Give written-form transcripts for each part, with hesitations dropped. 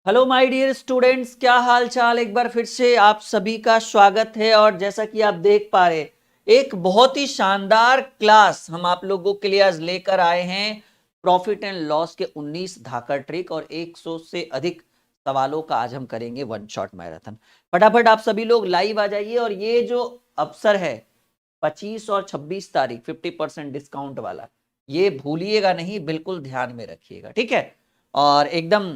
Hello my dear students, क्या हाल चाल। एक बार फिर से आप सभी का स्वागत है। और जैसा कि आप देख पा रहे, एक बहुत ही शानदार क्लास हम आप लोगों के लिए आज लेकर आए हैं। प्रॉफिट एंड लॉस के 19 धाकड़ ट्रिक और 100 से अधिक सवालों का आज हम करेंगे वन शॉट मैराथन। फटाफट आप सभी लोग लाइव आ जाइए। और ये जो अवसर है 25 और 26 तारीख 50% डिस्काउंट वाला, ये भूलिएगा नहीं, बिल्कुल ध्यान में रखिएगा, ठीक है। और एकदम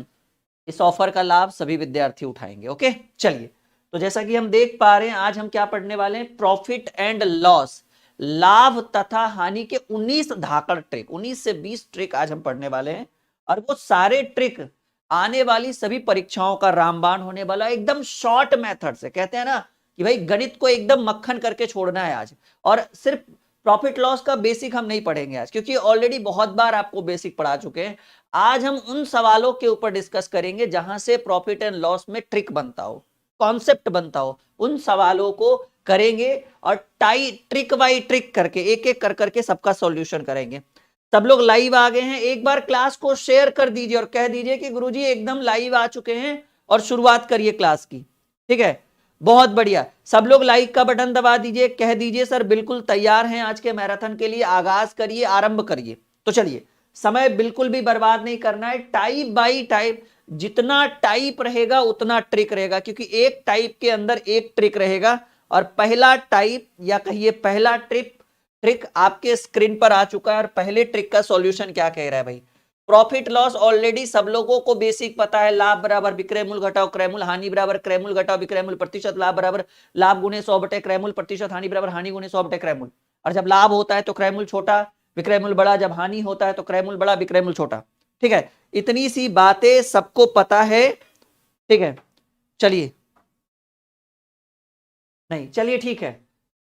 इस ऑफर का लाभ सभी विद्यार्थी उठाएंगे। ओके, चलिए। तो जैसा कि हम देख पा रहे हैं, आज हम क्या पढ़ने वाले हैं, प्रॉफिट एंड लॉस, लाभ तथा हानि के 19 धाकड़ ट्रिक, 19 से 20 ट्रिक आज हम पढ़ने वाले हैं। और वो सारे ट्रिक आने वाली सभी परीक्षाओं का रामबाण होने वाला, एकदम शॉर्ट मेथड से। कहते हैं ना कि भाई गणित को एकदम मक्खन करके छोड़ना है आज। और सिर्फ प्रॉफिट लॉस का बेसिक हम नहीं पढ़ेंगे आज, क्योंकि ऑलरेडी बहुत बार आपको बेसिक पढ़ा चुके हैं। आज हम उन सवालों के ऊपर डिस्कस करेंगे जहां से प्रॉफिट एंड लॉस में ट्रिक बनता हो, कॉन्सेप्ट बनता हो। उन सवालों को करेंगे और ट्रिक बाई ट्रिक करके, एक एक कर करके सबका सॉल्यूशन करेंगे। सब लोग लाइव आ गए हैं, एक बार क्लास को शेयर कर दीजिए और कह दीजिए कि गुरुजी एकदम लाइव आ चुके हैं और शुरुआत करिए क्लास की। ठीक है, बहुत बढ़िया। सब लोग लाइक का बटन दबा दीजिए, कह दीजिए सर बिल्कुल तैयार हैं आज के मैराथन के लिए, आगाज करिए, आरंभ करिए। तो चलिए, समय बिल्कुल भी बर्बाद नहीं करना है। टाइप बाई टाइप, जितना टाइप रहेगा उतना ट्रिक रहेगा, क्योंकि एक टाइप के अंदर एक ट्रिक रहेगा। और पहला टाइप या कहिए पहला ट्रिक आपके स्क्रीन पर आ चुका है। और पहले ट्रिक का सॉल्यूशन क्या कह रहा है भाई, प्रॉफिट लॉस ऑलरेडी सब लोगों को बेसिक पता है। लाभ बराबर विक्रय मूल्य घटाओ क्रय मूल्य, हानि बराबर क्रय मूल्य घटाओ विक्रय मूल्य प्रतिशत, लाभ बराबर लाभ गुणे 100 बटे क्रय मूल्य प्रतिशत, हानि बराबर हानि गुणे 100 बटे क्रय मूल्य। और जब लाभ होता है तो क्रय मूल्य छोटा, विक्रय मूल्य बड़ा, जब हानि होता है तो क्रय मूल्य बड़ा, विक्रय मूल्य छोटा। ठीक है, इतनी सी बातें सबको पता है। ठीक है, चलिए, नहीं चलिए ठीक है।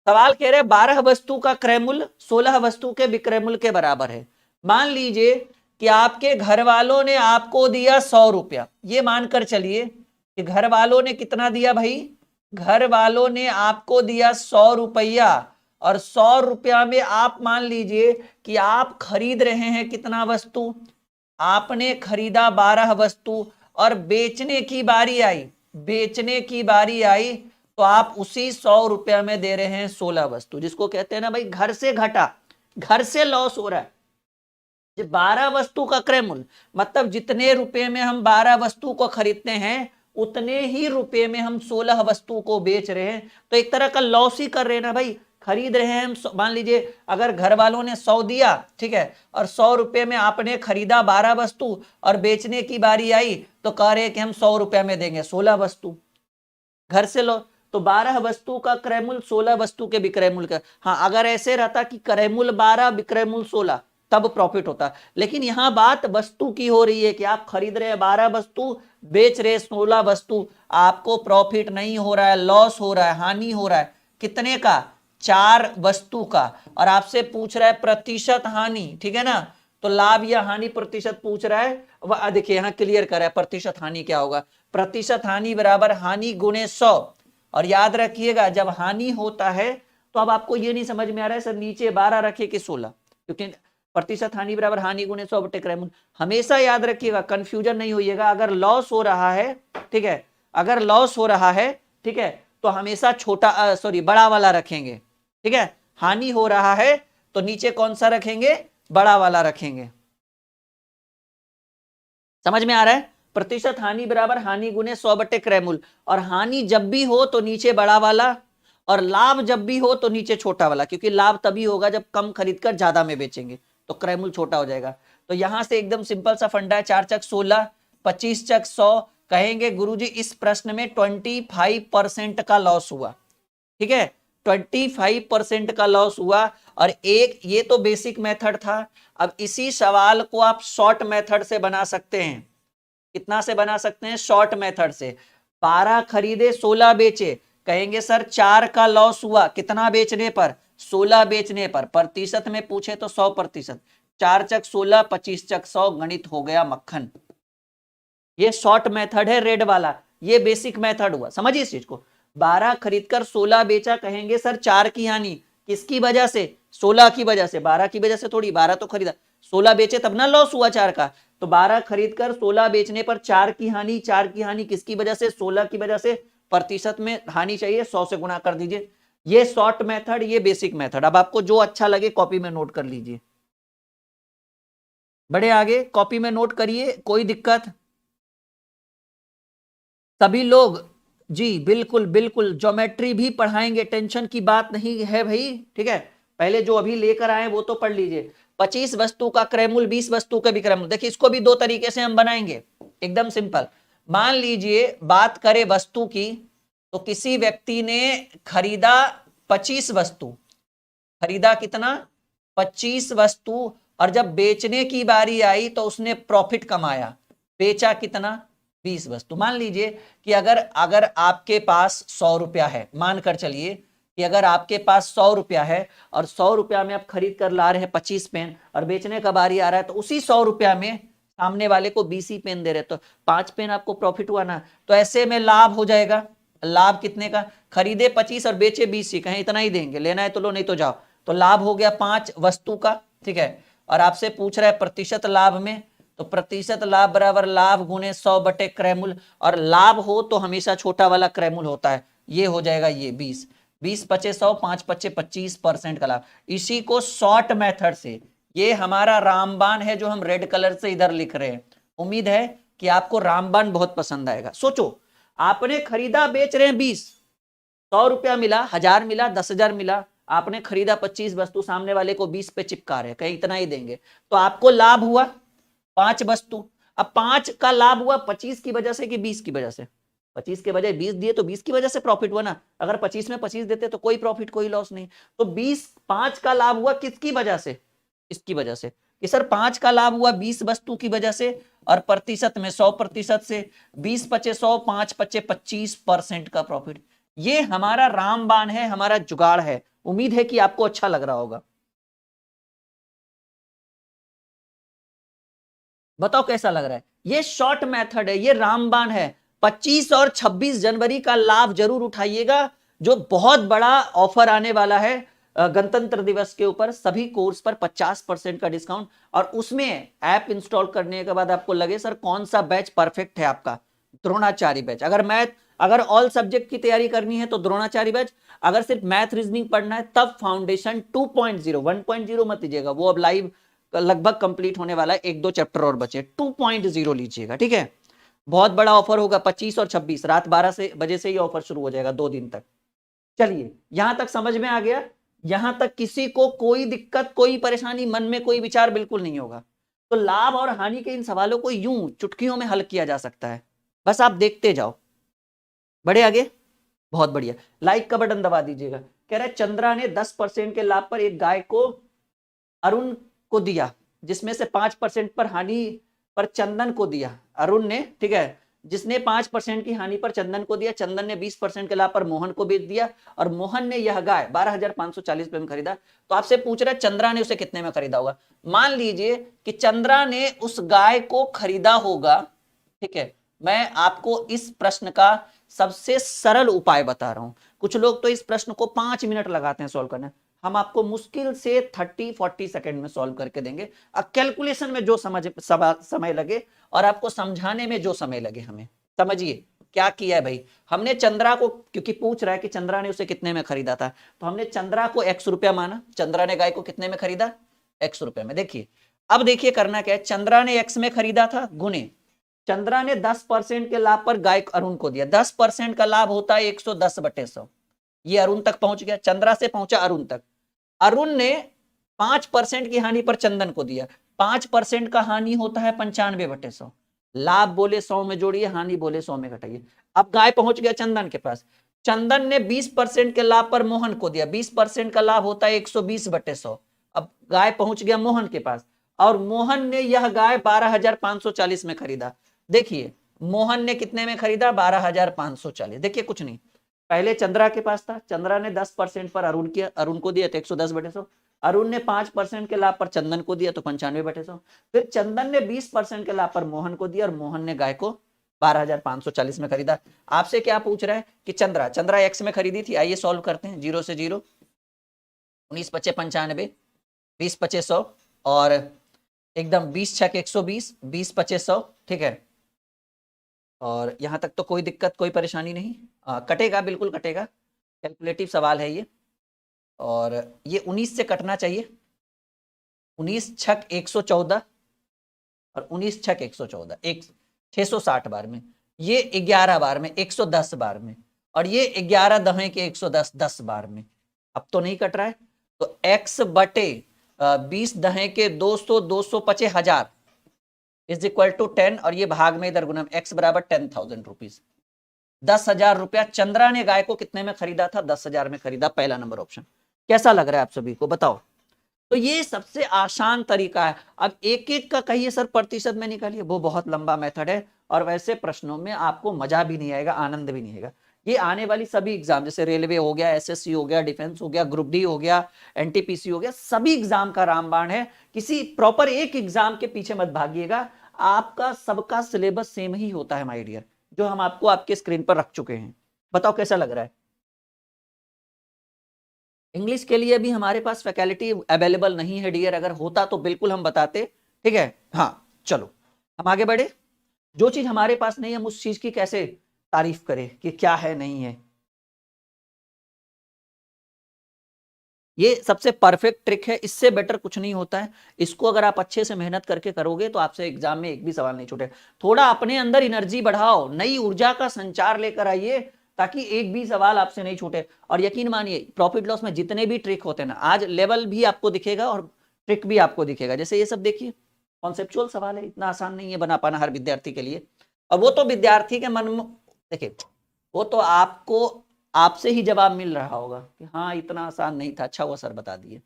सवाल कह रहे 12 वस्तु का क्रय मूल्य 16 वस्तु के विक्रय मूल्य के बराबर है। मान लीजिए कि आपके घर वालों ने आपको दिया 100 रुपया। ये मानकर चलिए कि घर वालों ने कितना दिया भाई, घर वालों ने आपको दिया 100 रुपया। और 100 रुपया में आप मान लीजिए कि आप खरीद रहे हैं कितना वस्तु, आपने खरीदा 12 वस्तु। और बेचने की बारी आई, बेचने की बारी आई तो आप उसी 100 रुपया में दे रहे हैं 16 वस्तु, जिसको कहते हैं ना भाई घर से घटा, घर से लॉस हो रहा है। 12 वस्तु का क्रय मूल्य मतलब जितने रुपए में हम 12 वस्तु को खरीदते हैं उतने ही रुपए में हम 16 वस्तु को बेच रहे हैं। तो एक तरह का लॉस ही कर रहे हैं ना भाई। खरीद रहे हैं हम, मान लीजिए अगर घर वालों ने 100 दिया, ठीक है, और 100 रुपए में आपने खरीदा 12 वस्तु और बेचने की बारी आई तो कह रहे हैं कि हम 100 रुपया में देंगे 16 वस्तु, घर से लो। तो 12 वस्तु का क्रय मूल्य 16 वस्तु के विक्रय मूल्य का। हाँ, अगर ऐसे रहता कि क्रय मूल्य 12 विक्रय मूल्य 16 तब प्रॉफिट होता। लेकिन यहां बात वस्तु की हो रही है कि आप खरीद रहे हैं 12 वस्तु, बेच रहे 16 वस्तु, आपको प्रॉफिट नहीं हो रहा है, लॉस हो रहा है, हानि हो रहा है। कितने का, 4 वस्तु का। और आपसे पूछ रहा है प्रतिशत हानि, ठीक है ना। तो लाभ या हानि प्रतिशत पूछ रहा है, वह देखिए यहां क्लियर कर रहा है प्रतिशत हानि क्या होगा। प्रतिशत हानि बराबर हानि गुणे 100। और याद रखिएगा जब हानि होता है तो अब आपको ये नहीं समझ में आ रहा है सर नीचे 12 रखे कि 16, क्योंकि प्रतिशत हानि बराबर हानि गुणे 100 बटे क्रय मूल्य। हमेशा याद रखिएगा, कंफ्यूजन नहीं होइएगा। अगर लॉस हो रहा है, ठीक है, अगर लॉस हो रहा है, ठीक है, तो हमेशा छोटा सॉरी बड़ा वाला रखेंगे। ठीक है, हानि हो रहा है तो नीचे कौन सा रखेंगे, बड़ा वाला रखेंगे। समझ में आ रहा है, प्रतिशत हानि बराबर हानि गुने 100 बटे क्रय मूल्य। और हानि जब भी हो तो नीचे बड़ा वाला, और लाभ जब भी हो तो नीचे छोटा वाला, क्योंकि लाभ तभी होगा जब कम खरीदकर ज्यादा में बेचेंगे तो क्रय मूल्य छोटा हो जाएगा। तो यहां से एकदम सिंपल सा फंडा है, 4 चक 16, 25 चक 100। कहेंगे गुरुजी इस प्रश्न में 25% का लॉस हुआ। ठीक है, 25% का लॉस हुआ। और एक ये तो बेसिक मेथड था। अब इसी सवाल को आप शॉर्ट मेथड से बना सकते हैं। कितना से बना सकते हैं, शॉर्ट मेथड से। 12 खरीदे 16 बेचे, कहेंगे सर 4 का लॉस हुआ, कितना बेचने पर, 16 बेचने पर। प्रतिशत में पूछे तो 100%। 4 चक 16, 25 चक 100, गणित हो गया मक्खन। ये शॉर्ट मेथड है रेड वाला, ये बेसिक मेथड हुआ, समझिए इस चीज को। 12 खरीदकर 16 बेचा, कहेंगे सर 4 की हानि, किसकी वजह से, 16 की वजह से, 12 की वजह से थोड़ी, 12 तो खरीदा, 16 बेचे तब ना लॉस हुआ 4 का। तो 12 खरीद कर 16 बेचने पर 4 की हानि। 4 की हानि किसकी वजह से? 16 की वजह से। प्रतिशत में हानि चाहिए, 100 से गुणा कर दीजिए। ये शॉर्ट मेथड, ये बेसिक मेथड। अब आपको जो अच्छा लगे कॉपी में नोट कर लीजिए। बढ़े आगे, कॉपी में नोट करिए, कोई दिक्कत? सभी लोग जी बिल्कुल बिल्कुल, ज्योमेट्री भी पढ़ाएंगे, टेंशन की बात नहीं है भाई, ठीक है। पहले जो अभी लेकर आए वो तो पढ़ लीजिए। 25 वस्तु का क्रयमूल 20 वस्तु का भी क्रयमूल। देखिए इसको भी दो तरीके से हम बनाएंगे, एकदम सिंपल। मान लीजिए बात करें वस्तु की, तो किसी व्यक्ति ने खरीदा 25 वस्तु। खरीदा कितना? 25 वस्तु। और जब बेचने की बारी आई तो उसने प्रॉफिट कमाया। बेचा कितना? 20 वस्तु। मान लीजिए कि अगर अगर आपके पास 100 रुपया है, मानकर चलिए कि अगर आपके पास 100 रुपया है और 100 रुपया में आप खरीद कर ला रहे हैं 25 पेन, और बेचने का बारी आ रहा है तो उसी 100 रुपया में सामने वाले को 20 ही पेन दे रहे, तो 5 पेन आपको प्रॉफिट हुआ ना। तो ऐसे में लाभ हो जाएगा। लाभ कितने का? खरीदे 25 और बेचे 20 ही, कहें इतना ही देंगे, लेना है तो लो नहीं तो जाओ। तो लाभ हो गया 5 वस्तु का, ठीक है। और आपसे पूछ रहा है प्रतिशत लाभ में, तो प्रतिशत लाभ बराबर लाभ गुणे 100 बटे क्रयमूल। और लाभ हो तो हमेशा छोटा वाला क्रयमूल होता है, ये हो जाएगा ये 20। 20 पचे 100, 5 पचे 25% का लाभ। इसी को शॉर्ट मेथड से, ये हमारा रामबाण है जो हम रेड कलर से इधर लिख रहे हैं। उम्मीद है कि आपको रामबाण बहुत पसंद आएगा। सोचो, आपने खरीदा, बेच रहे हैं 20, 100 रुपया मिला, 1000 मिला, 10,000 मिला। आपने खरीदा 25 वस्तु, सामने वाले को 20 पे चिपका रहे, कहीं इतना ही देंगे, तो आपको लाभ हुआ 5 वस्तु। अब 5 का लाभ हुआ 25 की वजह से कि 20 की वजह से? 25 के बजाय 20 दिए तो 20 की वजह से प्रॉफिट हुआ ना। अगर 25 में 25 देते तो कोई प्रॉफिट, कोई लॉस नहीं। तो 5 का लाभ हुआ किसकी वजह से? इसकी वजह से कि सर 5 का लाभ हुआ 20 वस्तु की वजह से, और प्रतिशत में 100% से 20 पचे 100, 5 पचे 25% का प्रॉफिट। ये हमारा रामबाण है, हमारा जुगाड़ है। उम्मीद है कि आपको अच्छा लग रहा होगा। बताओ कैसा लग रहा है? ये शॉर्ट मेथड है, ये रामबाण है। 25 और 26 जनवरी का लाभ जरूर उठाइएगा, जो बहुत बड़ा ऑफर आने वाला है गणतंत्र दिवस के ऊपर। सभी कोर्स पर 50% का डिस्काउंट, और उसमें ऐप इंस्टॉल करने के बाद आपको लगे सर कौन सा बैच परफेक्ट है आपका, द्रोणाचार्य बैच। अगर मैथ, अगर ऑल सब्जेक्ट की तैयारी करनी है तो द्रोणाचार्य बैच। अगर सिर्फ मैथ रीजनिंग पढ़ना है तब फाउंडेशन 2.0, 1.0 मत लीजिएगा, वो अब लाइव लगभग कंप्लीट होने वाला है, 1-2 चैप्टर और बचे। 2.0 लीजिएगा, ठीक है। बहुत बड़ा ऑफर होगा 25 और 26, रात 12 बजे से ही ऑफर शुरू हो जाएगा, 2 दिन तक। चलिए, यहां तक समझ में आ गया? यहां तक किसी को कोई दिक्कत, कोई परेशानी, मन में कोई विचार बिल्कुल नहीं होगा? तो लाभ और हानि के इन सवालों को यूं चुटकियों में हल किया जा सकता है, बस आप देखते जाओ। बढ़े आगे, बहुत बढ़िया। लाइक का बटन दबा दीजिएगा। कह रहा है चंद्रा ने 10% के लाभ पर एक गाय को अरुण को दिया, जिसमें से 5% पर हानि पर चंदन को दिया। अरुण ने, ठीक है, जिसने 5% की हानि पर चंदन को दिया। चंदन ने 20% के लाभ पर मोहन को बेच दिया, और मोहन ने यह गाय 12,540 रुपए में खरीदा। तो आपसे पूछ रहा है चंद्रा ने उसे कितने में खरीदा होगा। मान लीजिए कि चंद्रा ने उस गाय को खरीदा होगा, ठीक है। मैं आपको इस प्रश्न का सबसे सरल उपाय बता रहा हूं। कुछ लोग तो इस प्रश्न को 5 मिनट लगाते हैं सॉल्व करने, हम आपको मुश्किल से 30-40 सेकंड में सॉल्व करके देंगे। अब कैलकुलेशन में जो समय लगे, और आपको समझाने में जो समय लगे, हमें समझिए क्या किया है भाई। हमने चंद्रा को, क्योंकि पूछ रहा है कि चंद्रा ने उसे कितने में खरीदा था, तो हमने चंद्रा को X रुपया माना। चंद्रा ने गाय को कितने में खरीदा? X रुपये में। देखिए, अब देखिए करना क्या है। चंद्रा ने X में खरीदा था, गुने चंद्रा ने 10% के लाभ पर गाय अरुण को दिया। 10% का लाभ होता है 110/100। ये अरुण तक पहुंच गया, चंद्रा से पहुंचा अरुण तक। अरुण ने 5% की हानि पर चंदन को दिया। 5% का हानि होता है 95/100। लाभ बोले 100 में जोड़िए, हानि बोले 100 में घटाइए। अब गाय पहुंच गया चंदन के पास। चंदन ने 20% के लाभ पर मोहन को दिया। 20% का लाभ होता है 120/100। अब गाय पहुंच गया मोहन के पास, और मोहन ने यह गाय 12,540 में खरीदा। देखिए, मोहन ने कितने में खरीदा? 12,540। देखिए कुछ नहीं, पहले चंद्रा के पास था, चंद्रा ने 10% पर अरुण को दिया तो 110/100। अरुण ने 5% के लाभ पर चंदन को दिया तो 95/100। फिर चंदन ने 20% के लाभ पर मोहन को दिया, और मोहन ने गाय को 12,540 में खरीदा। आपसे क्या पूछ रहा है कि चंद्रा X में खरीदी थी। आइए सॉल्व करते हैं। 0 से 0, 19 पचे 95, 20 पचे 100, और एकदम 20 छक 120, 20 25 100, ठीक है। और यहां तक तो कोई दिक्कत कोई परेशानी नहीं, कटेगा, बिल्कुल कटेगा, कैलकुलेटिव सवाल है ये। और ये 19 से कटना चाहिए, 19 छक 114 और 19 छक 114, 660 बार में, ये 11 बार में, 110 बार में, और ये 11 दहे के 110, 10 बार में। अब तो नहीं कट रहा है, तो x बटे 20 दहे के 200, 200 पचे 1000 इज इक्वल टू 10, और ये भाग में इधर गुना, x बराबर 10,000 रुपीज, 10,000 रुपया चंद्रा ने गाय को कितने में खरीदा था? 10,000 में खरीदा, पहला नंबर ऑप्शन। कैसा लग रहा है आप सभी को, बताओ। तो ये सबसे आसान तरीका है। अब एक एक का कहिए सर प्रतिशत में निकालिए, वो बहुत लंबा मेथड है, और वैसे प्रश्नों में आपको मजा भी नहीं आएगा, आनंद भी नहीं आएगा। ये आने वाली सभी एग्जाम, जैसे रेलवे हो गया, एसएससी हो गया, डिफेंस हो गया, ग्रुप डी हो गया, एनटीपीसी हो गया, सभी एग्जाम का रामबाण है। किसी प्रॉपर एक एग्जाम के पीछे मत भागिएगा, आपका सबका सिलेबस सेम ही होता है माय डियर, जो हम आपको आपके स्क्रीन पर रख चुके हैं। बताओ कैसा लग रहा है। इंग्लिश के लिए भी हमारे पास फैकल्टी अवेलेबल नहीं है डियर, अगर होता तो बिल्कुल हम बताते, ठीक है। हाँ चलो हम आगे बढ़े। जो चीज हमारे पास नहीं है हम उस चीज की कैसे तारीफ करें कि क्या है नहीं है। ये सबसे परफेक्ट ट्रिक है, इससे बेटर कुछ नहीं होता है। इसको अगर आप अच्छे से मेहनत करके करोगे तो आपसे एग्जाम में एक भी सवाल नहीं छूटे। थोड़ा अपने अंदर एनर्जी बढ़ाओ, नई ऊर्जा का संचार लेकर आइए, ताकि एक भी सवाल आपसे नहीं छूटे। और यकीन मानिए प्रॉफिट लॉस में जितने भी ट्रिक होते हैं ना, आज लेवल भी आपको दिखेगा और ट्रिक भी आपको दिखेगा। जैसे ये सब देखिए कॉन्सेप्चुअल सवाल है, इतना आसान नहीं है बना पाना हर विद्यार्थी के लिए। और वो तो विद्यार्थी के मन में, देखिए वो तो आपको आपसे ही जवाब मिल रहा होगा कि हाँ इतना आसान नहीं था, अच्छा हुआ सर बता दिए।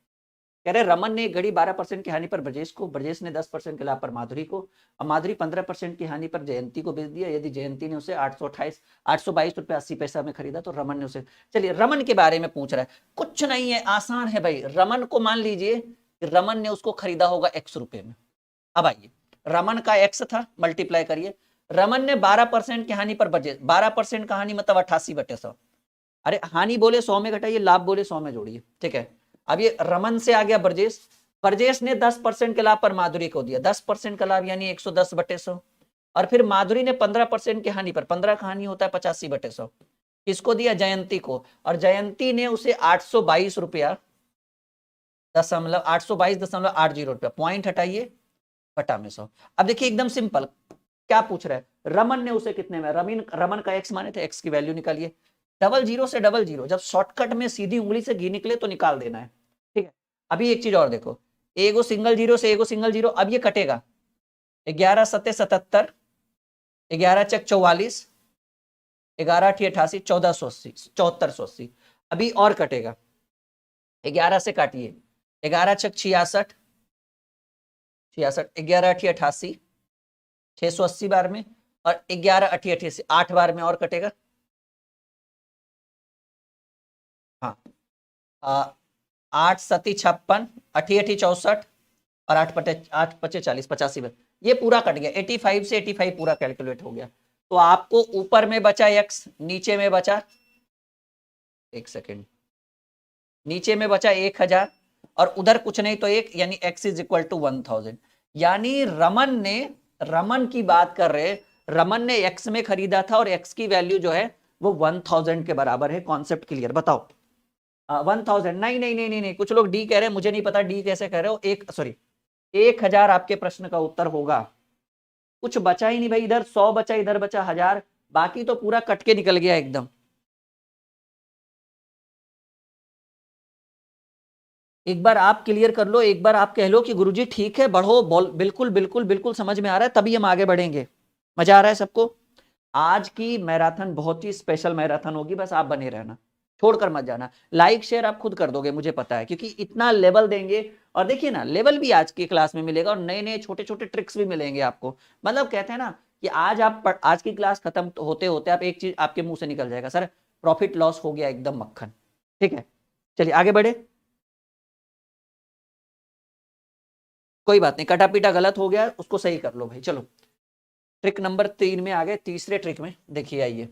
कह रहे रमन ने गढ़ी 12% की हानि पर ब्रजेश को, ब्रजेश ने 10% के लाभ पर माधुरी को, और माधुरी 15% की हानि पर जयंती को बेच दिया। यदि जयंती ने उसे 822 रुपये 80 पैसा में खरीदा तो रमन ने उसे, चलिए रमन के बारे में पूछ रहा है, कुछ नहीं है, आसान है भाई। रमन को मान लीजिए कि रमन ने उसको खरीदा होगा x रुपए में। अब आइए, रमन का x था, मल्टीप्लाई करिए, रमन ने 12% की हानि पर ब्रजेश, 12% का हानि मतलब 88/100, अरे हानि बोले 100 में घटाइए, लाभ बोले 100 में जोड़िए, ठीक है। अब ये रमन से आ गया ब्रजेश, ब्रजेश ने 10% के लाभ पर माधुरी को दिया, 10% का लाभ यानी 110/100, और फिर माधुरी ने 15% की हानि पर, 15 का हानि होता है 85/100, किसको दिया? जयंती को, और जयंती ने उसे 822 रुपया दशमलव 822.80 रुपया, पॉइंट हटाइए, बटा में 100। अब देखिए एकदम सिंपल, क्या पूछ रहा है? रमन ने उसे कितने में, रमन का x माने थे, x की वैल्यू निकालिए, 00 से 00, जब शॉर्टकट में सीधी उंगली से घी निकले तो निकाल देना है, ठीक है। अभी एक चीज और देखो, एगो सिंगल जीरो से एगो सिंगल जीरो, अब ये कटेगा, 11 सत्ते 77, 11 चक 44, 11 अठी 88, 1480, 7480। अभी और कटेगा, 11 से काटिए, 11 छक 66, 11 अठी 88, 680 बार में, और 11 अठी 88, 8 बार में और कटेगा। हाँ 8 सती 56, 88 64, और 8 पचे 40, 85 बार, ये पूरा कट गया, 85 से 85 पूरा कैलकुलेट हो गया। तो आपको ऊपर में बचा x, नीचे में बचा, एक सेकेंड, नीचे में बचा 1000, और उधर कुछ नहीं तो एक, यानी x इज इक्वल टू 1000। यानी रमन की बात कर रहे, रमन ने x में खरीदा था और x की वैल्यू जो है वो 1000 के बराबर है। Concept clear? बताओ 1000, नहीं नहीं नहीं नहीं, कुछ लोग डी कह रहे हैं, मुझे नहीं पता डी कैसे कह रहे हो। 1000 आपके प्रश्न का उत्तर होगा। कुछ बचा ही नहीं भाई, इधर 100 बचा, इधर बचा 1000, बाकी तो पूरा कट के निकल गया एकदम। एक बार आप क्लियर कर लो, एक बार आप कह लो कि गुरुजी ठीक है बढ़ो, बिल्कुल बिल्कुल बिल्कुल समझ में आ रहा है, तभी हम आगे बढ़ेंगे। मजा आ रहा है सबको? आज की मैराथन बहुत ही स्पेशल मैराथन होगी, बस आप बने रहना, छोड़कर मत जाना। लाइक शेयर आप खुद कर दोगे मुझे पता है, क्योंकि इतना लेवल देंगे। और देखिए ना, लेवल भी आज की क्लास में मिलेगा, और नए नए छोटे छोटे ट्रिक्स भी मिलेंगे आपको। मतलब कहते हैं ना कि आज की क्लास खत्म होते होते आप एक चीज आपके मुंह से निकल जाएगा, सर प्रॉफिट लॉस हो गया एकदम मक्खन। ठीक है, चलिए आगे बढ़े। कोई बात नहीं, कटा पीटा गलत हो गया, उसको सही कर लो भाई। चलो ट्रिक नंबर 3 में आ गए। तीसरे ट्रिक में देखिए, आइए,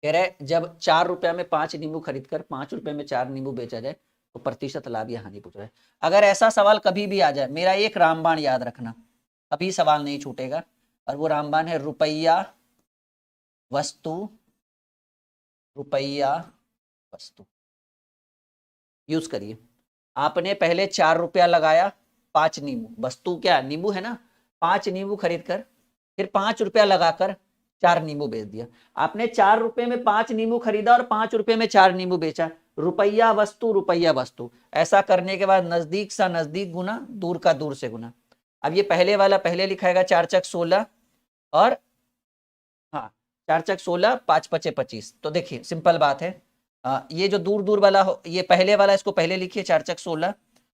कह रहे जब 4 रुपया में 5 नींबू खरीद कर 5 रुपए में 4 नींबू बेचा जाए तो प्रतिशत लाभ या हानि पूछ रहा है। अगर ऐसा सवाल कभी भी आ जाए, मेरा एक रामबाण याद रखना, कभी सवाल नहीं छूटेगा, और वो रामबाण है रुपया वस्तु, रुपया वस्तु। यूज करिए। आपने पहले 4 रुपया लगाया, 5 नींबू, वस्तु क्या नींबू है ना, 5 नींबू खरीद कर फिर 5 रुपया लगाकर 4 नींबू बेच दिया। आपने 4 रुपए में 5 नींबू खरीदा और 5 रुपए में 4 नींबू बेचा। रुपया वस्तु, रुपया वस्तु। ऐसा करने के बाद नजदीक सा नजदीक गुना, दूर का दूर से गुना। अब ये पहले वाला पहले लिखाएगा 4 चक 16, और हाँ 4 चक 16, 5 पचे 25। तो देखिए सिंपल बात है, ये जो दूर दूर वाला हो, ये पहले वाला, इसको पहले लिखिए 4 चक 16,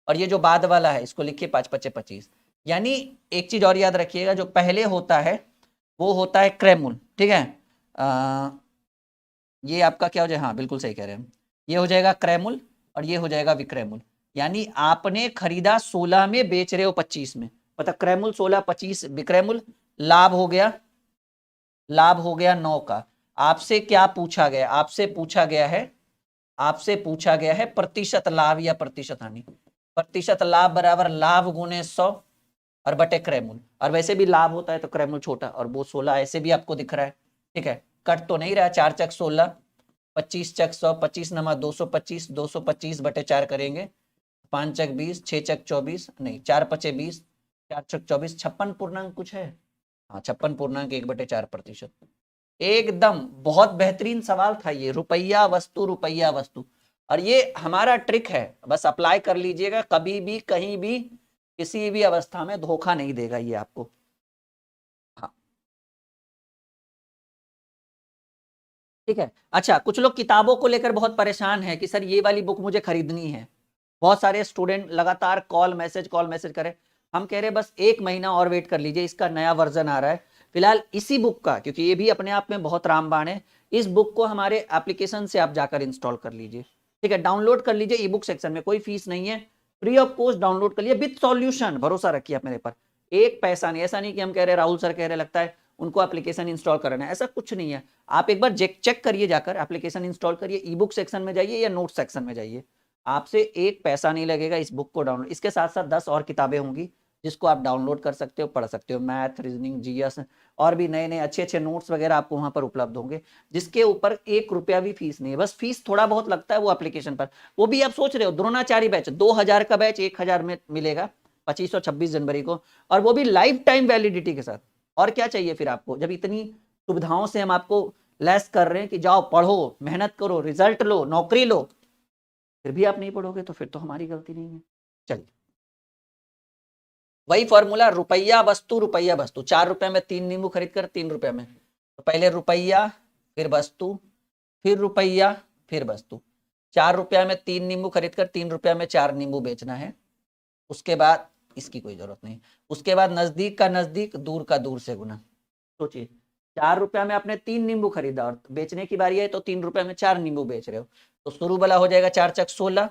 और ये जो बाद वाला है इसको लिखिए 5 पचे 25। यानी एक चीज और याद रखिएगा, जो पहले होता है वो होता है क्रयमूल, ठीक है। ये आपका क्या हो जाए, हाँ बिल्कुल सही कह रहे हैं, ये हो जाएगा क्रयमूल और ये हो जाएगा विक्रयमूल। यानी आपने खरीदा 16 में, बेच रहे हो 25 में, मतलब क्रयमूल 16, 25 विक्रयमूल। लाभ हो गया, लाभ हो गया 9 का। आपसे क्या पूछा गया, आपसे पूछा गया है, आपसे पूछा गया है प्रतिशत लाभ या प्रतिशत हानि। प्रतिशत लाभ बराबर लाभ गुने 100 और बटे क्रयमूल। और वैसे भी लाभ होता है तो क्रयमूल छोटा, और वो 16 ऐसे भी आपको दिख रहा है, ठीक है। कट तो नहीं रहा, 4 चक 16, 25 चक 100, 25 नमा 225, 225 बटे 4 करेंगे, 5 चक 20, 6 चक 24, नहीं 4 पचे 20, 4 चक 24, 56 पूर्णांक कुछ है, हाँ 56 पूर्णांक 1/4%। एकदम बहुत बेहतरीन सवाल था ये, रुपया वस्तु, रुपया वस्तु। और ये हमारा ट्रिक है, बस अप्लाई कर लीजिएगा, कभी भी कहीं भी किसी भी अवस्था में धोखा नहीं देगा ये आपको। हाँ ठीक है। अच्छा, कुछ लोग किताबों को लेकर बहुत परेशान है कि सर ये वाली बुक मुझे खरीदनी है। बहुत सारे स्टूडेंट लगातार कॉल मैसेज करें। हम कह रहे बस 1 महीना और वेट कर लीजिए, इसका नया वर्जन आ रहा है। फिलहाल इसी बुक का, क्योंकि ये भी अपने आप में बहुत रामबाण है, इस बुक को हमारे एप्लीकेशन से आप जाकर इंस्टॉल कर लीजिए, ठीक है। डाउनलोड कर लीजिए, ई बुक सेक्शन में कोई फीस नहीं है, फ्री ऑफ कॉस्ट डाउनलोड कर लिए विद सॉल्यूशन। भरोसा रखिए आप मेरे पर, एक पैसा नहीं। ऐसा नहीं कि हम कह रहे राहुल सर कह रहे लगता है उनको एप्लीकेशन इंस्टॉल करना है, ऐसा कुछ नहीं है। आप एक बार चेक करिए, जाकर एप्लीकेशन इंस्टॉल करिए, ई बुक सेक्शन में जाइए या नोट सेक्शन में जाइए, आपसे एक पैसा नहीं लगेगा इस बुक को डाउनलोड। इसके साथ साथ 10 और किताबें होंगी जिसको आप डाउनलोड कर सकते हो, पढ़ सकते हो, मैथ, रीजनिंग, जीएस, और भी नए नए अच्छे अच्छे नोट्स वगैरह आपको वहां पर उपलब्ध होंगे, जिसके ऊपर 1 रुपया भी फीस नहीं है। बस फीस थोड़ा बहुत लगता है वो एप्लीकेशन पर, वो भी आप सोच रहे हो द्रोणाचार्य बैच 2000 का बैच 1000 में मिलेगा 25 और 26 जनवरी को, और वो भी लाइफ टाइम वैलिडिटी के साथ। और क्या चाहिए फिर आपको, जब इतनी सुविधाओं से हम आपको लेस कर रहे हैं कि जाओ पढ़ो, मेहनत करो, रिजल्ट लो, नौकरी लो, फिर भी आप नहीं पढ़ोगे तो फिर तो हमारी गलती नहीं है। चलिए, वही फॉर्मूला, रुपया वस्तु, रुपया वस्तु। 4 रुपए में 3 नींबू खरीद कर 3 रुपए में, तो पहले रुपया फिर वस्तु फिर रुपया फिर वस्तु। 4 रुपया में 3 नींबू खरीद कर 3 रुपया में 4 नींबू बेचना है। उसके बाद इसकी कोई जरूरत नहीं। उसके बाद नजदीक का नजदीक, दूर का दूर से गुना। सोचिए, 4 रुपया में आपने 3 नींबू खरीदा और बेचने की बारी है तो 3 रुपए में 4 नींबू बेच रहे हो, तो शुरू वाला हो जाएगा 4 चक 16,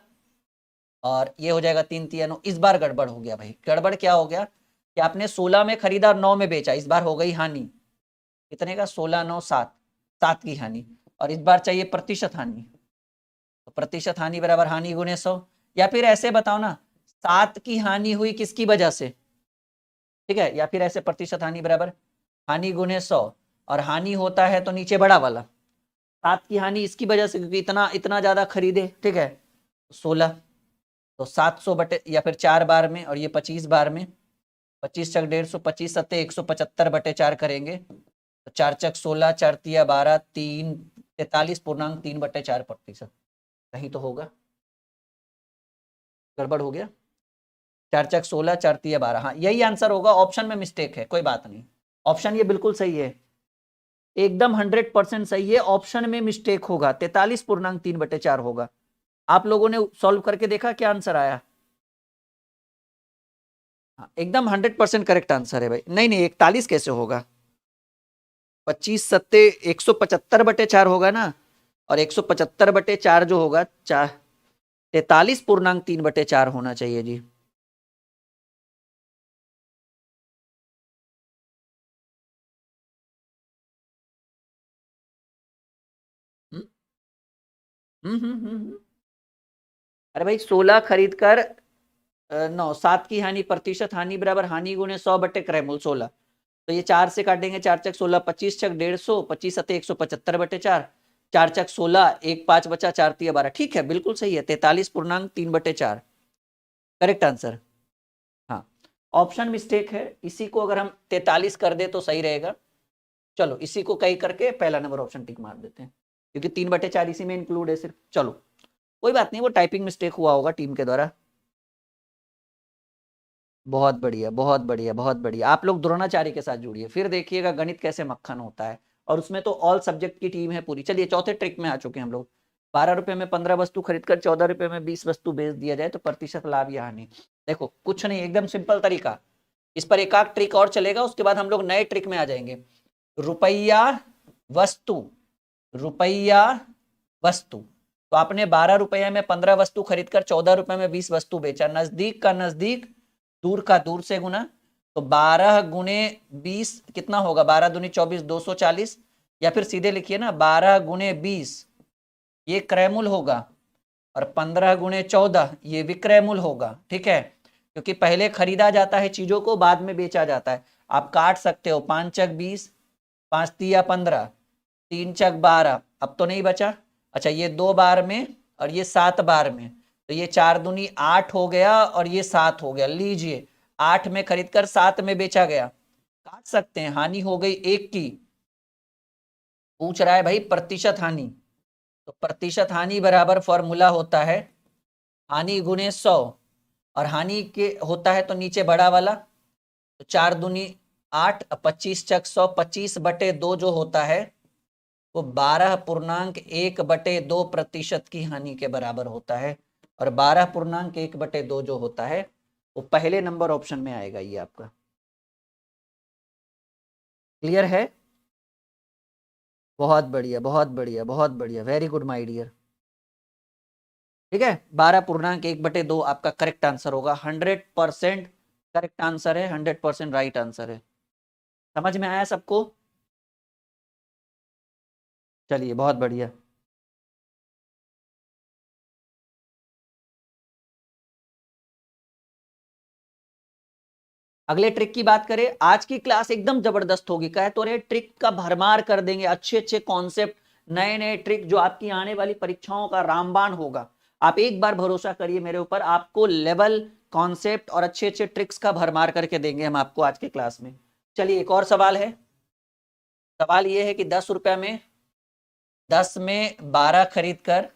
और ये हो जाएगा 3 तिया 9। इस बार गड़बड़ हो गया भाई। गड़बड़ क्या हो गया कि आपने 16 में खरीदा और 9 में बेचा, इस बार हो गई हानि। कितने का, 16 9 7, 7 की हानि। और इस बार चाहिए प्रतिशत हानि, तो प्रतिशत हानि बराबर हानि गुने 100। या फिर ऐसे बताओ ना, 7 की हानि हुई किसकी वजह से, ठीक है। या फिर ऐसे प्रतिशत हानि बराबर हानि गुने 100, और हानि होता है तो नीचे बड़ा वाला, 7 की हानि इसकी वजह से क्योंकि इतना इतना ज्यादा खरीदे, ठीक है। 16, तो 700 बटे, या फिर 4 बार में, और ये 25 बार में, 25 चक 150, 25 सत्ते 175 बटे 4 करेंगे, तो 4 चक 16, 4 तिया 12, 3 43.3/4%। कहीं तो होगा, गड़बड़ हो गया। 4 चक 16, 4 तिया 12, हाँ यही आंसर होगा। ऑप्शन में मिस्टेक है, कोई बात नहीं, ऑप्शन ये बिल्कुल सही है, एकदम 100% सही है। ऑप्शन में मिस्टेक होगा, 43.3/4 होगा। आप लोगों ने सॉल्व करके देखा क्या आंसर आया? हाँ, एकदम 100% करेक्ट आंसर है भाई। नहीं नहीं, 41 कैसे होगा, 25 सत्ते 175/4 होगा ना, और 175/4 जो होगा 43.3/4 होना चाहिए जी। हम्म हम्म हम्म हम्म, हम्म। अरे भाई 16 खरीद कर 9, 7 की हानि, प्रतिशत हानि बराबर हानि गुणे 100 बटे क्रैमूल 16। तो ये 4 से काटेंगे, 4 चक 16, 25 चक 150, 25 सते 175 बटे 4, 4 चक 16, 1 5 बचा, 4 तिया 12। ठीक है, बिल्कुल सही है, 43.3 बटे 4 करेक्ट आंसर। हाँ, ऑप्शन मिस्टेक है, इसी को अगर हम 43 कर दे तो सही रहेगा। चलो इसी को कई करके पहला नंबर ऑप्शन टिक मार देते हैं, क्योंकि 3 बटे 4 इसी में इंक्लूड है सिर्फ। चलो कोई बात नहीं, वो टाइपिंग मिस्टेक हुआ होगा टीम के द्वारा। बहुत बढ़िया, बहुत बढ़िया, बहुत बढ़िया। आप लोग द्रोणाचार्य के साथ जुड़िए, फिर देखिएगा गणित कैसे मक्खन होता है। और उसमें तो ऑल सब्जेक्ट की टीम है पूरी। चलिए चौथे ट्रिक में आ चुके हैं हम लोग। 12 रुपए में 15 वस्तु खरीदकर 14 रुपए में 20 वस्तु बेच दिया जाए तो प्रतिशत लाभ या हानि। देखो कुछ नहीं, एकदम सिंपल तरीका। इस पर एक आध ट्रिक और चलेगा, उसके बाद हम लोग नए ट्रिक में आ जाएंगे। रुपया वस्तु, रुपया वस्तु। तो आपने 12 रुपये में 15 वस्तु खरीदकर 14 रुपए में 20 वस्तु बेचा। नजदीक का नजदीक, दूर का दूर से गुना। तो 12 गुणे 20 कितना होगा? 12 दूनी 24, 240। या फिर सीधे लिखिए ना, 12 गुणे 20 ये क्रयमूल होगा, और 15 गुणे 14 ये विक्रयमूल होगा। ठीक है, क्योंकि पहले खरीदा जाता है चीजों को, बाद में बेचा जाता है। आप काट सकते हो, 5 चक 20, 5 तिया 15, 3 चक 12। अब तो नहीं बचा। अच्छा, ये 2 बार में और ये 7 बार में, तो ये 4 दूनी 8 हो गया और ये 7 हो गया। लीजिए, 8 में खरीदकर 7 में बेचा गया। काट सकते हैं, हानि हो गई 1 की। पूछ रहा है भाई प्रतिशत हानि, तो प्रतिशत हानि बराबर फॉर्मूला होता है हानि गुणे 100, और हानि के होता है तो नीचे बड़ा वाला। तो 4 दूनी 8, 25 चक 100, 25 बटे 2 जो होता है वो 12.1 बटे 2 प्रतिशत की हानि के बराबर होता है। और 12.1 बटे 2 जो होता है वो पहले नंबर ऑप्शन में आएगा। ये आपका क्लियर है? बहुत बढ़िया, बहुत बढ़िया, बहुत बढ़िया, वेरी गुड माय डियर। ठीक है, 12.1 बटे 2 आपका करेक्ट आंसर होगा। 100% करेक्ट आंसर है, 100% राइट आंसर है। समझ में आया सबको? चलिए बहुत बढ़िया। अगले ट्रिक की बात करें, आज की क्लास एकदम जबरदस्त होगी। कहे तो रे ट्रिक का भरमार कर देंगे, अच्छे अच्छे कॉन्सेप्ट, नए नए ट्रिक जो आपकी आने वाली परीक्षाओं का रामबाण होगा। आप एक बार भरोसा करिए मेरे ऊपर, आपको लेवल, कॉन्सेप्ट और अच्छे अच्छे ट्रिक्स का भरमार करके देंगे हम आपको आज की क्लास में। चलिए एक और सवाल है। सवाल यह है कि 10 रुपया में 10 में 12 खरीद कर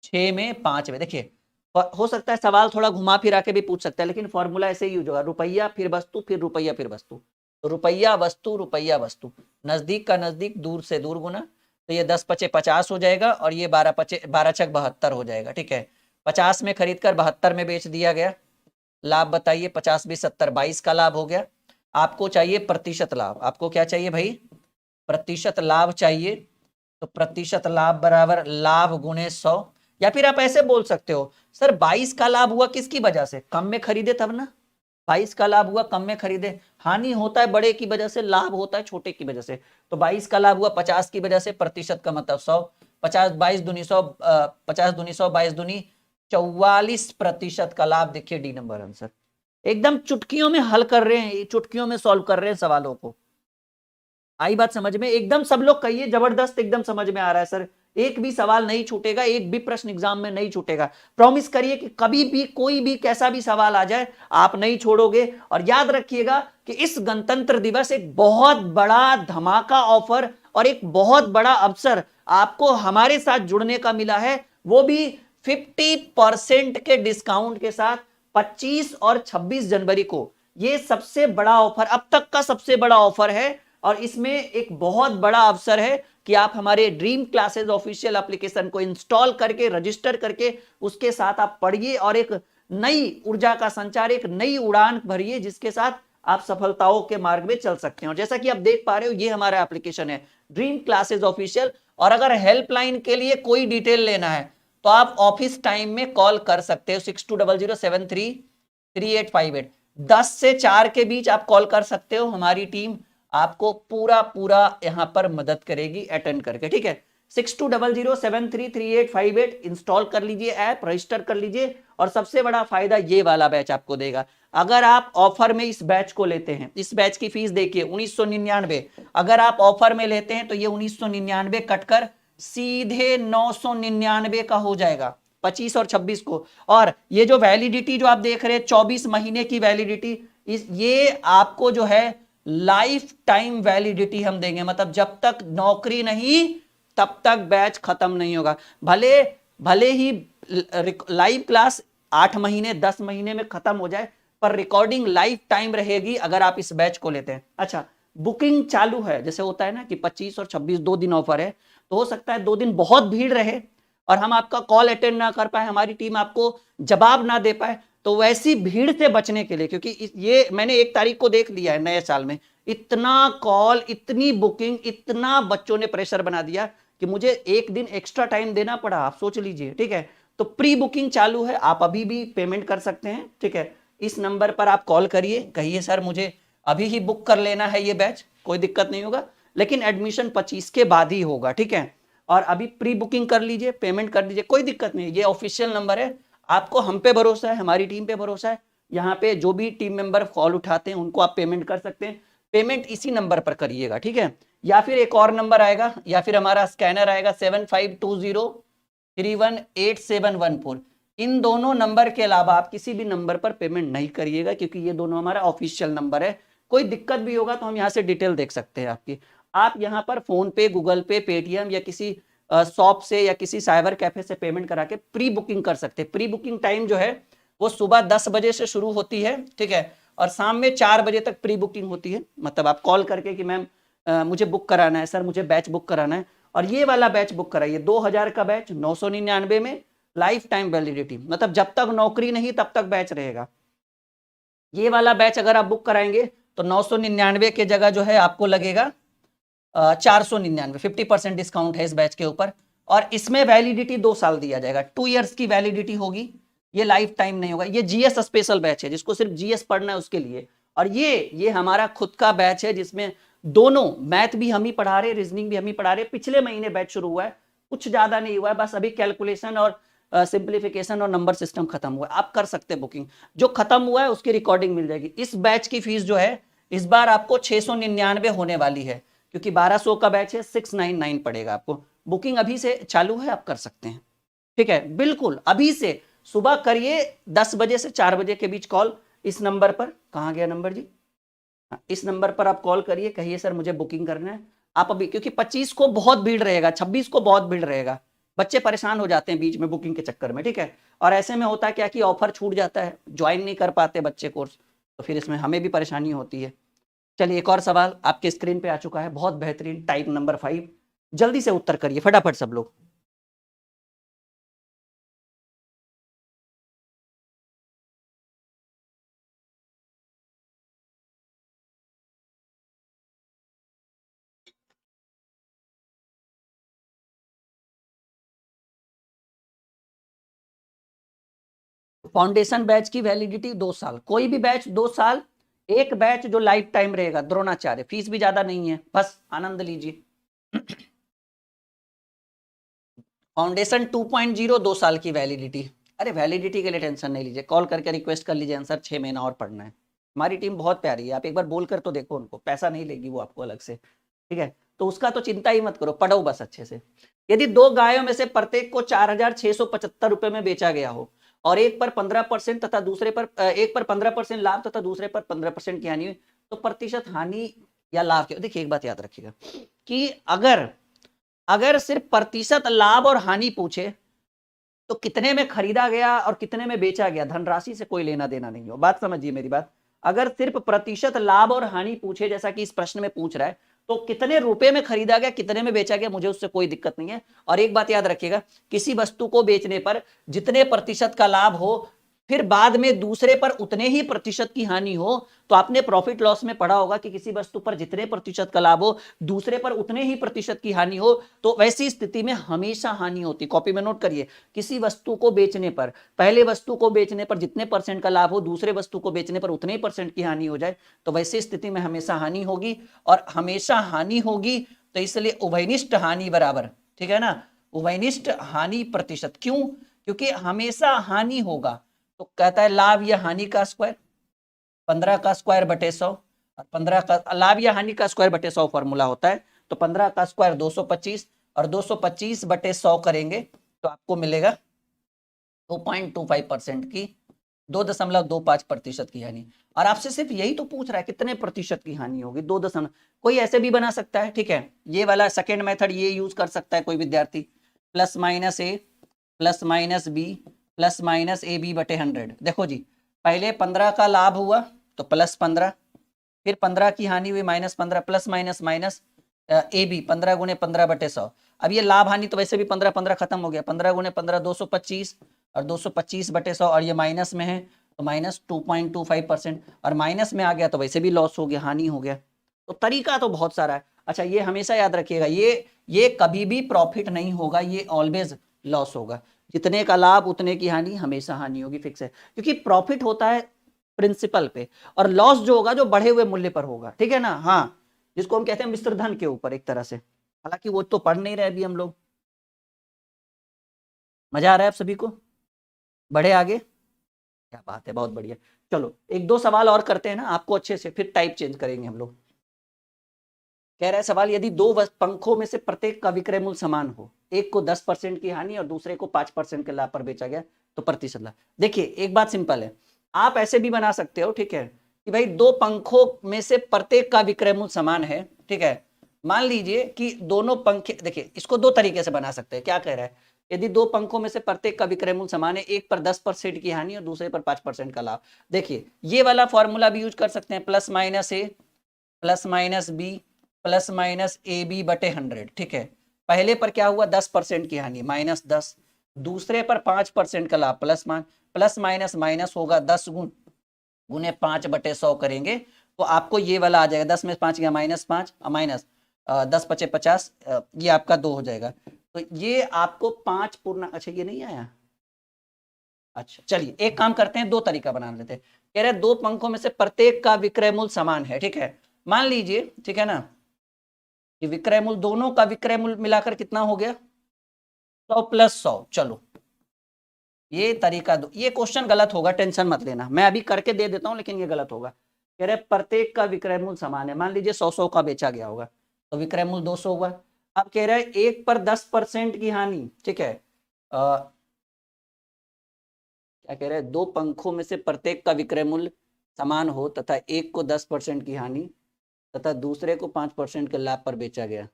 6 में 5 में। देखिए, हो सकता है सवाल थोड़ा घुमा फिरा के भी पूछ सकता है, लेकिन फॉर्मूला ऐसे ही यूज होगा, रुपया फिर वस्तु फिर रुपया फिर वस्तु। तो रुपया वस्तु, रुपया वस्तु, नजदीक का नजदीक, दूर से दूर गुना। तो ये 10 पचे 50 हो जाएगा, और ये 12 पचे 12 छक 72 हो जाएगा। ठीक है, 50 में खरीद कर 72 में बेच दिया गया। लाभ बताइए, 50 20 70, 22 का लाभ हो गया। आपको चाहिए प्रतिशत लाभ। आपको क्या चाहिए भाई? प्रतिशत लाभ चाहिए। तो प्रतिशत लाभ बराबर लाभ गुणे 100। या फिर आप ऐसे बोल सकते हो, सर 22 का लाभ हुआ किसकी वजह से? कम में खरीदे तब ना। 22 का लाभ हुआ कम में खरीदे। हानि होता है बड़े की वजह से, लाभ होता है छोटे की वजह से। तो 22 का लाभ हुआ 50 की वजह से, प्रतिशत का मतलब 100। 50 22 दूनी 100, 50 दूनी 100, 22 दूनी 44% का लाभ। देखिए डी नंबर आंसर। एकदम चुटकियों में हल कर रहे हैं, चुटकियों में सॉल्व कर रहे हैं सवालों को। आई बात समझ में? एकदम सब लोग कहिए जबरदस्त, एकदम समझ में आ रहा है सर। एक भी सवाल नहीं छूटेगा, एक भी प्रश्न एग्जाम में नहीं छूटेगा। प्रॉमिस करिए कि कभी भी कोई भी कैसा भी सवाल आ जाए आप नहीं छोड़ोगे। और याद रखिएगा कि इस गणतंत्र दिवस एक बहुत बड़ा धमाका ऑफर और एक बहुत बड़ा अवसर आपको हमारे साथ जुड़ने का मिला है, वो भी 50% के डिस्काउंट के साथ 25 और 26 जनवरी को। ये सबसे बड़ा ऑफर, अब तक का सबसे बड़ा ऑफर है। और इसमें एक बहुत बड़ा अवसर है कि आप हमारे ड्रीम क्लासेस ऑफिशियल एप्लीकेशन को इंस्टॉल करके, रजिस्टर करके उसके साथ आप पढ़िए और एक नई ऊर्जा का संचार, एक नई उड़ान भरिए, जिसके साथ आप सफलताओं के मार्ग में चल सकते हैं। और जैसा कि आप देख पा रहे हो, ये हमारा एप्लीकेशन है ड्रीम क्लासेस ऑफिशियल। और अगर हेल्पलाइन के लिए कोई डिटेल लेना है तो आप ऑफिस टाइम में कॉल कर सकते हो 6200733858। 10 से 4 के बीच आप कॉल कर सकते हो। हमारी टीम आपको पूरा पूरा यहां पर मदद करेगी अटेंड करके। ठीक है, 6200733858 इंस्टॉल कर लीजिए ऐप, रजिस्टर कर लीजिए। और सबसे बड़ा फायदा ये वाला बैच आपको देगा। अगर आप ऑफर में इस बैच को लेते हैं, इस बैच की फीस देखिए 1999, अगर आप ऑफर में लेते हैं तो ये 1999 कटकर सीधे 999 का हो जाएगा 25 और 26 को। और ये जो वैलिडिटी जो आप देख रहे हैं 24 महीने की वैलिडिटी, ये आपको जो है लाइफ टाइम वैलिडिटी हम देंगे, मतलब जब तक नौकरी नहीं तब तक बैच खत्म नहीं होगा। भले ही लाइव क्लास 8 महीने 10 महीने में खत्म हो जाए, पर रिकॉर्डिंग लाइफ टाइम रहेगी अगर आप इस बैच को लेते हैं। अच्छा, बुकिंग चालू है, जैसे होता है ना कि 25 और 26 2 दिन ऑफर है, तो हो सकता है 2 दिन बहुत भीड़ रहे और हम आपका कॉल अटेंड ना कर पाए, हमारी टीम आपको जवाब ना दे पाए। तो वैसी भीड़ से बचने के लिए, क्योंकि ये मैंने 1 तारीख को देख लिया है नए साल में, इतना कॉल, इतनी बुकिंग, इतना बच्चों ने प्रेशर बना दिया कि मुझे 1 दिन एक्स्ट्रा टाइम देना पड़ा, आप सोच लीजिए। ठीक है, तो प्री बुकिंग चालू है, आप अभी भी पेमेंट कर सकते हैं। ठीक है, इस नंबर पर आप कॉल करिए, कहिए सर मुझे अभी ही बुक कर लेना है ये बैच, कोई दिक्कत नहीं होगा, लेकिन एडमिशन 25 के बाद ही होगा। ठीक है, और अभी प्री बुकिंग कर लीजिए, पेमेंट कर दीजिए, कोई दिक्कत नहीं। ये ऑफिशियल नंबर है, आपको हम पे भरोसा है, हमारी टीम पे भरोसा है। यहाँ पे जो भी टीम मेंबर कॉल उठाते हैं उनको आप पेमेंट कर सकते हैं, पेमेंट इसी नंबर पर करिएगा। ठीक है, या फिर एक और नंबर आएगा, या फिर हमारा स्कैनर आएगा 7520318714। इन दोनों नंबर के अलावा आप किसी भी नंबर पर पेमेंट नहीं करिएगा, क्योंकि ये दोनों हमारा ऑफिशियल नंबर है। कोई दिक्कत भी होगा तो हम यहाँ से डिटेल देख सकते हैं आपकी। आप यहाँ पर फोन पे, गूगल पे, पेटीएम या किसी शॉप से या किसी साइबर कैफे से पेमेंट करा के प्री बुकिंग कर सकते हैं। प्री बुकिंग टाइम जो है वो सुबह 10 बजे से शुरू होती है। ठीक है, और शाम में 4 बजे तक प्री बुकिंग होती है। मतलब आप कॉल करके कि मैम मुझे बुक कराना है, सर मुझे बैच बुक कराना है, और ये वाला बैच बुक कराइए। 2000 का बैच 999 में, लाइफ टाइम वैलिडिटी, मतलब जब तक नौकरी नहीं तब तक बैच रहेगा। ये वाला बैच अगर आप बुक कराएंगे तो 999 के जगह जो है आपको लगेगा 499, 50% डिस्काउंट है इस बैच के ऊपर। और इसमें वैलिडिटी 2 साल दिया जाएगा, 2 इयर्स की वैलिडिटी होगी, ये लाइफ टाइम नहीं होगा। ये जीएस स्पेशल बैच है, जिसको सिर्फ जीएस पढ़ना है उसके लिए। और ये हमारा खुद का बैच है, जिसमें दोनों मैथ भी हम ही पढ़ा रहे, रीजनिंग भी हम ही पढ़ा रहे। पिछले महीने बैच शुरू हुआ है, कुछ ज्यादा नहीं हुआ है, बस अभी कैलकुलेशन और सिंप्लीफिकेशन और नंबर सिस्टम खत्म हुआ है। आप कर सकते हैं बुकिंग, जो खत्म हुआ है उसकी रिकॉर्डिंग मिल जाएगी। इस बैच की फीस जो है इस बार आपको 699 होने वाली है, क्योंकि 1200 का बैच है, 699 पड़ेगा आपको। बुकिंग अभी से चालू है, आप कर सकते हैं। ठीक है, बिल्कुल अभी से सुबह करिए 10 बजे से 4 बजे के बीच कॉल इस नंबर पर। कहाँ गया नंबर जी? इस नंबर पर आप कॉल करिए, कहिए सर मुझे बुकिंग करना है। आप अभी, क्योंकि 25 को बहुत भीड़ रहेगा, 26 को बहुत भीड़ रहेगा, बच्चे परेशान हो जाते हैं बीच में बुकिंग के चक्कर में। ठीक है, और ऐसे में होता है क्या कि ऑफर छूट जाता है, ज्वाइन नहीं कर पाते बच्चे कोर्स, तो फिर इसमें हमें भी परेशानी होती है। चलिए, एक और सवाल आपके स्क्रीन पे आ चुका है, बहुत बेहतरीन, टाइप नंबर 5, जल्दी से उत्तर करिए फटाफट सब लोग। फाउंडेशन बैच की वैलिडिटी 2 साल, कोई भी बैच 2 साल, एक बैच जो लाइफ टाइम रहेगा, द्रोणाचार्य, फीस भी ज्यादा नहीं है, बस आनंद लीजिए। फाउंडेशन 2.0 2 साल की वैलिडिटी। अरे वैलिडिटी के लिए टेंशन नहीं लीजिए, कॉल करके रिक्वेस्ट कर लीजिए, आंसर 6 महीना और पढ़ना है। हमारी टीम बहुत प्यारी है, आप एक बार बोल कर तो देखो उनको, पैसा नहीं लेगी वो आपको अलग से। ठीक है, तो उसका तो चिंता ही मत करो, पढ़ो बस अच्छे से। यदि 2 गायों में से प्रत्येक को 4675 रुपए में बेचा गया हो और एक पर 15% तथा दूसरे पर एक पर 15% लाभ तथा दूसरे पर 15% की हानि हुई, तो प्रतिशत हानि या लाभ क्या? देखिए एक बात याद रखिएगा कि अगर सिर्फ प्रतिशत लाभ और हानि पूछे तो कितने में खरीदा गया और कितने में बेचा गया, धनराशि से कोई लेना देना नहीं हो। बात समझिए मेरी बात। अगर सिर्फ प्रतिशत लाभ और हानि पूछे, जैसा कि इस प्रश्न में पूछ रहा है, तो कितने रुपए में खरीदा गया, कितने में बेचा गया, मुझे उससे कोई दिक्कत नहीं है। और एक बात याद रखिएगा, किसी वस्तु को बेचने पर जितने प्रतिशत का लाभ हो, फिर बाद में दूसरे पर उतने ही प्रतिशत की हानि हो, तो आपने प्रॉफिट लॉस में पढ़ा होगा कि किसी वस्तु पर जितने प्रतिशत का लाभ हो, दूसरे पर उतने ही प्रतिशत की हानि हो, तो वैसी स्थिति में हमेशा हानि होती। कॉपी में नोट करिए, किसी वस्तु को बेचने पर, पहले वस्तु को बेचने पर जितने % का लाभ हो, दूसरे वस्तु को बेचने पर उतने ही % की हानि हो जाए, तो वैसी स्थिति में हमेशा हानि होगी। और हमेशा हानि होगी तो इसलिए उभयनिष्ठ हानि बराबर ठीक है ना, उभयनिष्ठ हानि प्रतिशत। क्यों? क्योंकि हमेशा हानि होगा, तो कहता है लाभ या हानि का स्क्वायर, 15 का स्क्वायर बटे 100, और 15 का लाभ या हानि का स्क्वायर बटे 100 फॉर्मूला होता है, तो 15 का स्क्वायर 225, और 225 बटे 100 करेंगे तो आपको मिलेगा 2.25% की, 2.25% की हानि। और आपसे सिर्फ यही तो पूछ रहा है कितने प्रतिशत की हानि होगी, 2. कोई ऐसे भी बना सकता है, ठीक है, ये वाला सेकेंड मेथड ये यूज कर सकता है कोई विद्यार्थी, plus minus A plus minus B plus minus A B बटे 100। देखो जी, पहले 15 का लाभ हुआ तो प्लस 15, फिर 15 की हानि हुई minus 15, plus minus minus A B 15 गुणे 15 बटे 100। अब ये लाभ हानि तो वैसे भी 15 15 खत्म हो गया, 15 गुणे 15 225, और 225 बटे 100, और ये माइनस में है तो माइनस 2.25%, और माइनस में आ गया तो वैसे भी लॉस हो गया, हानि हो गया। तो तरीका तो बहुत सारा है। अच्छा, ये हमेशा याद रखिएगा, ये कभी भी प्रॉफिट नहीं होगा, ये ऑलवेज लॉस होगा। जितने का लाभ उतने की हानि, हमेशा हानि होगी, फिक्स है। क्योंकि प्रॉफिट होता है प्रिंसिपल पे, और लॉस जो होगा जो बढ़े हुए मूल्य पर होगा, ठीक है ना। हाँ, जिसको हम कहते हैं मिश्र धन के ऊपर एक तरह से, हालांकि वो तो पढ़ नहीं रहे अभी हम लोग। मजा आ रहा है आप सभी को? बढ़े आगे? क्या बात है, बहुत बढ़िया। चलो एक दो सवाल और करते हैं ना आपको अच्छे से, फिर टाइप चेंज करेंगे हम लोग। कह रहा है सवाल, यदि दो पंखों में से प्रत्येक का विक्रय मूल्य समान हो, एक को 10% की हानि और दूसरे को 5% के लाभ पर बेचा गया, तो प्रतिशत लाभ। देखिए एक बात सिंपल है, आप ऐसे भी बना सकते हो, ठीक है, कि भाई दो पंखों में से प्रत्येक का विक्रय मूल्य समान है, ठीक है। मान लीजिए कि दोनों पंखे, देखिए इसको दो तरीके से बना सकते हैं। क्या कह रहा है, यदि दो पंखों में से प्रत्येक का विक्रय मूल्य समान है, एक पर 10% की हानि और दूसरे पर 5% का लाभ। देखिए ये वाला फॉर्मूला भी यूज कर सकते हैं, plus minus A plus minus B plus minus A B बटे 100, ठीक है। पहले पर क्या हुआ, 10% की हानि माइनस 10, दूसरे पर 5% का लाभ प्लस माइनस माइनस होगा 10 गुने 5/100 करेंगे तो आपको ये वाला आ जाएगा, 10 में 5 गया माइनस 5, माइनस 10×5 = 50, ये आपका 2 हो जाएगा। तो ये आपको 5 पूर्ण, अच्छा ये नहीं आया, अच्छा चलिए एक काम करते हैं, दो तरीका बना लेते हैं। कह रहे दो पंखों में से प्रत्येक का विक्रय मूल्य समान है, ठीक है। मान लीजिए, ठीक है ना, कि विक्रय मूल्य, दोनों का विक्रय मूल्य मिलाकर कितना हो गया, 100 + 100। चलो ये तरीका दो, ये क्वेश्चन गलत होगा, टेंशन मत लेना, मैं अभी करके दे देता हूं, लेकिन ये गलत होगा। कह रहे प्रत्येक का विक्रय मूल्य समान है, मान लीजिए 100 का बेचा गया होगा तो विक्रय मूल्य 200 हुआ। अब कह रहे एक पर 10% की हानि, ठीक है, क्या कह रहे हैं, दो पंखों में से प्रत्येक का विक्रय मूल्य समान हो तथा एक को 10% की हानि तथा दूसरे को 5% के लाभ पर बेचा गया।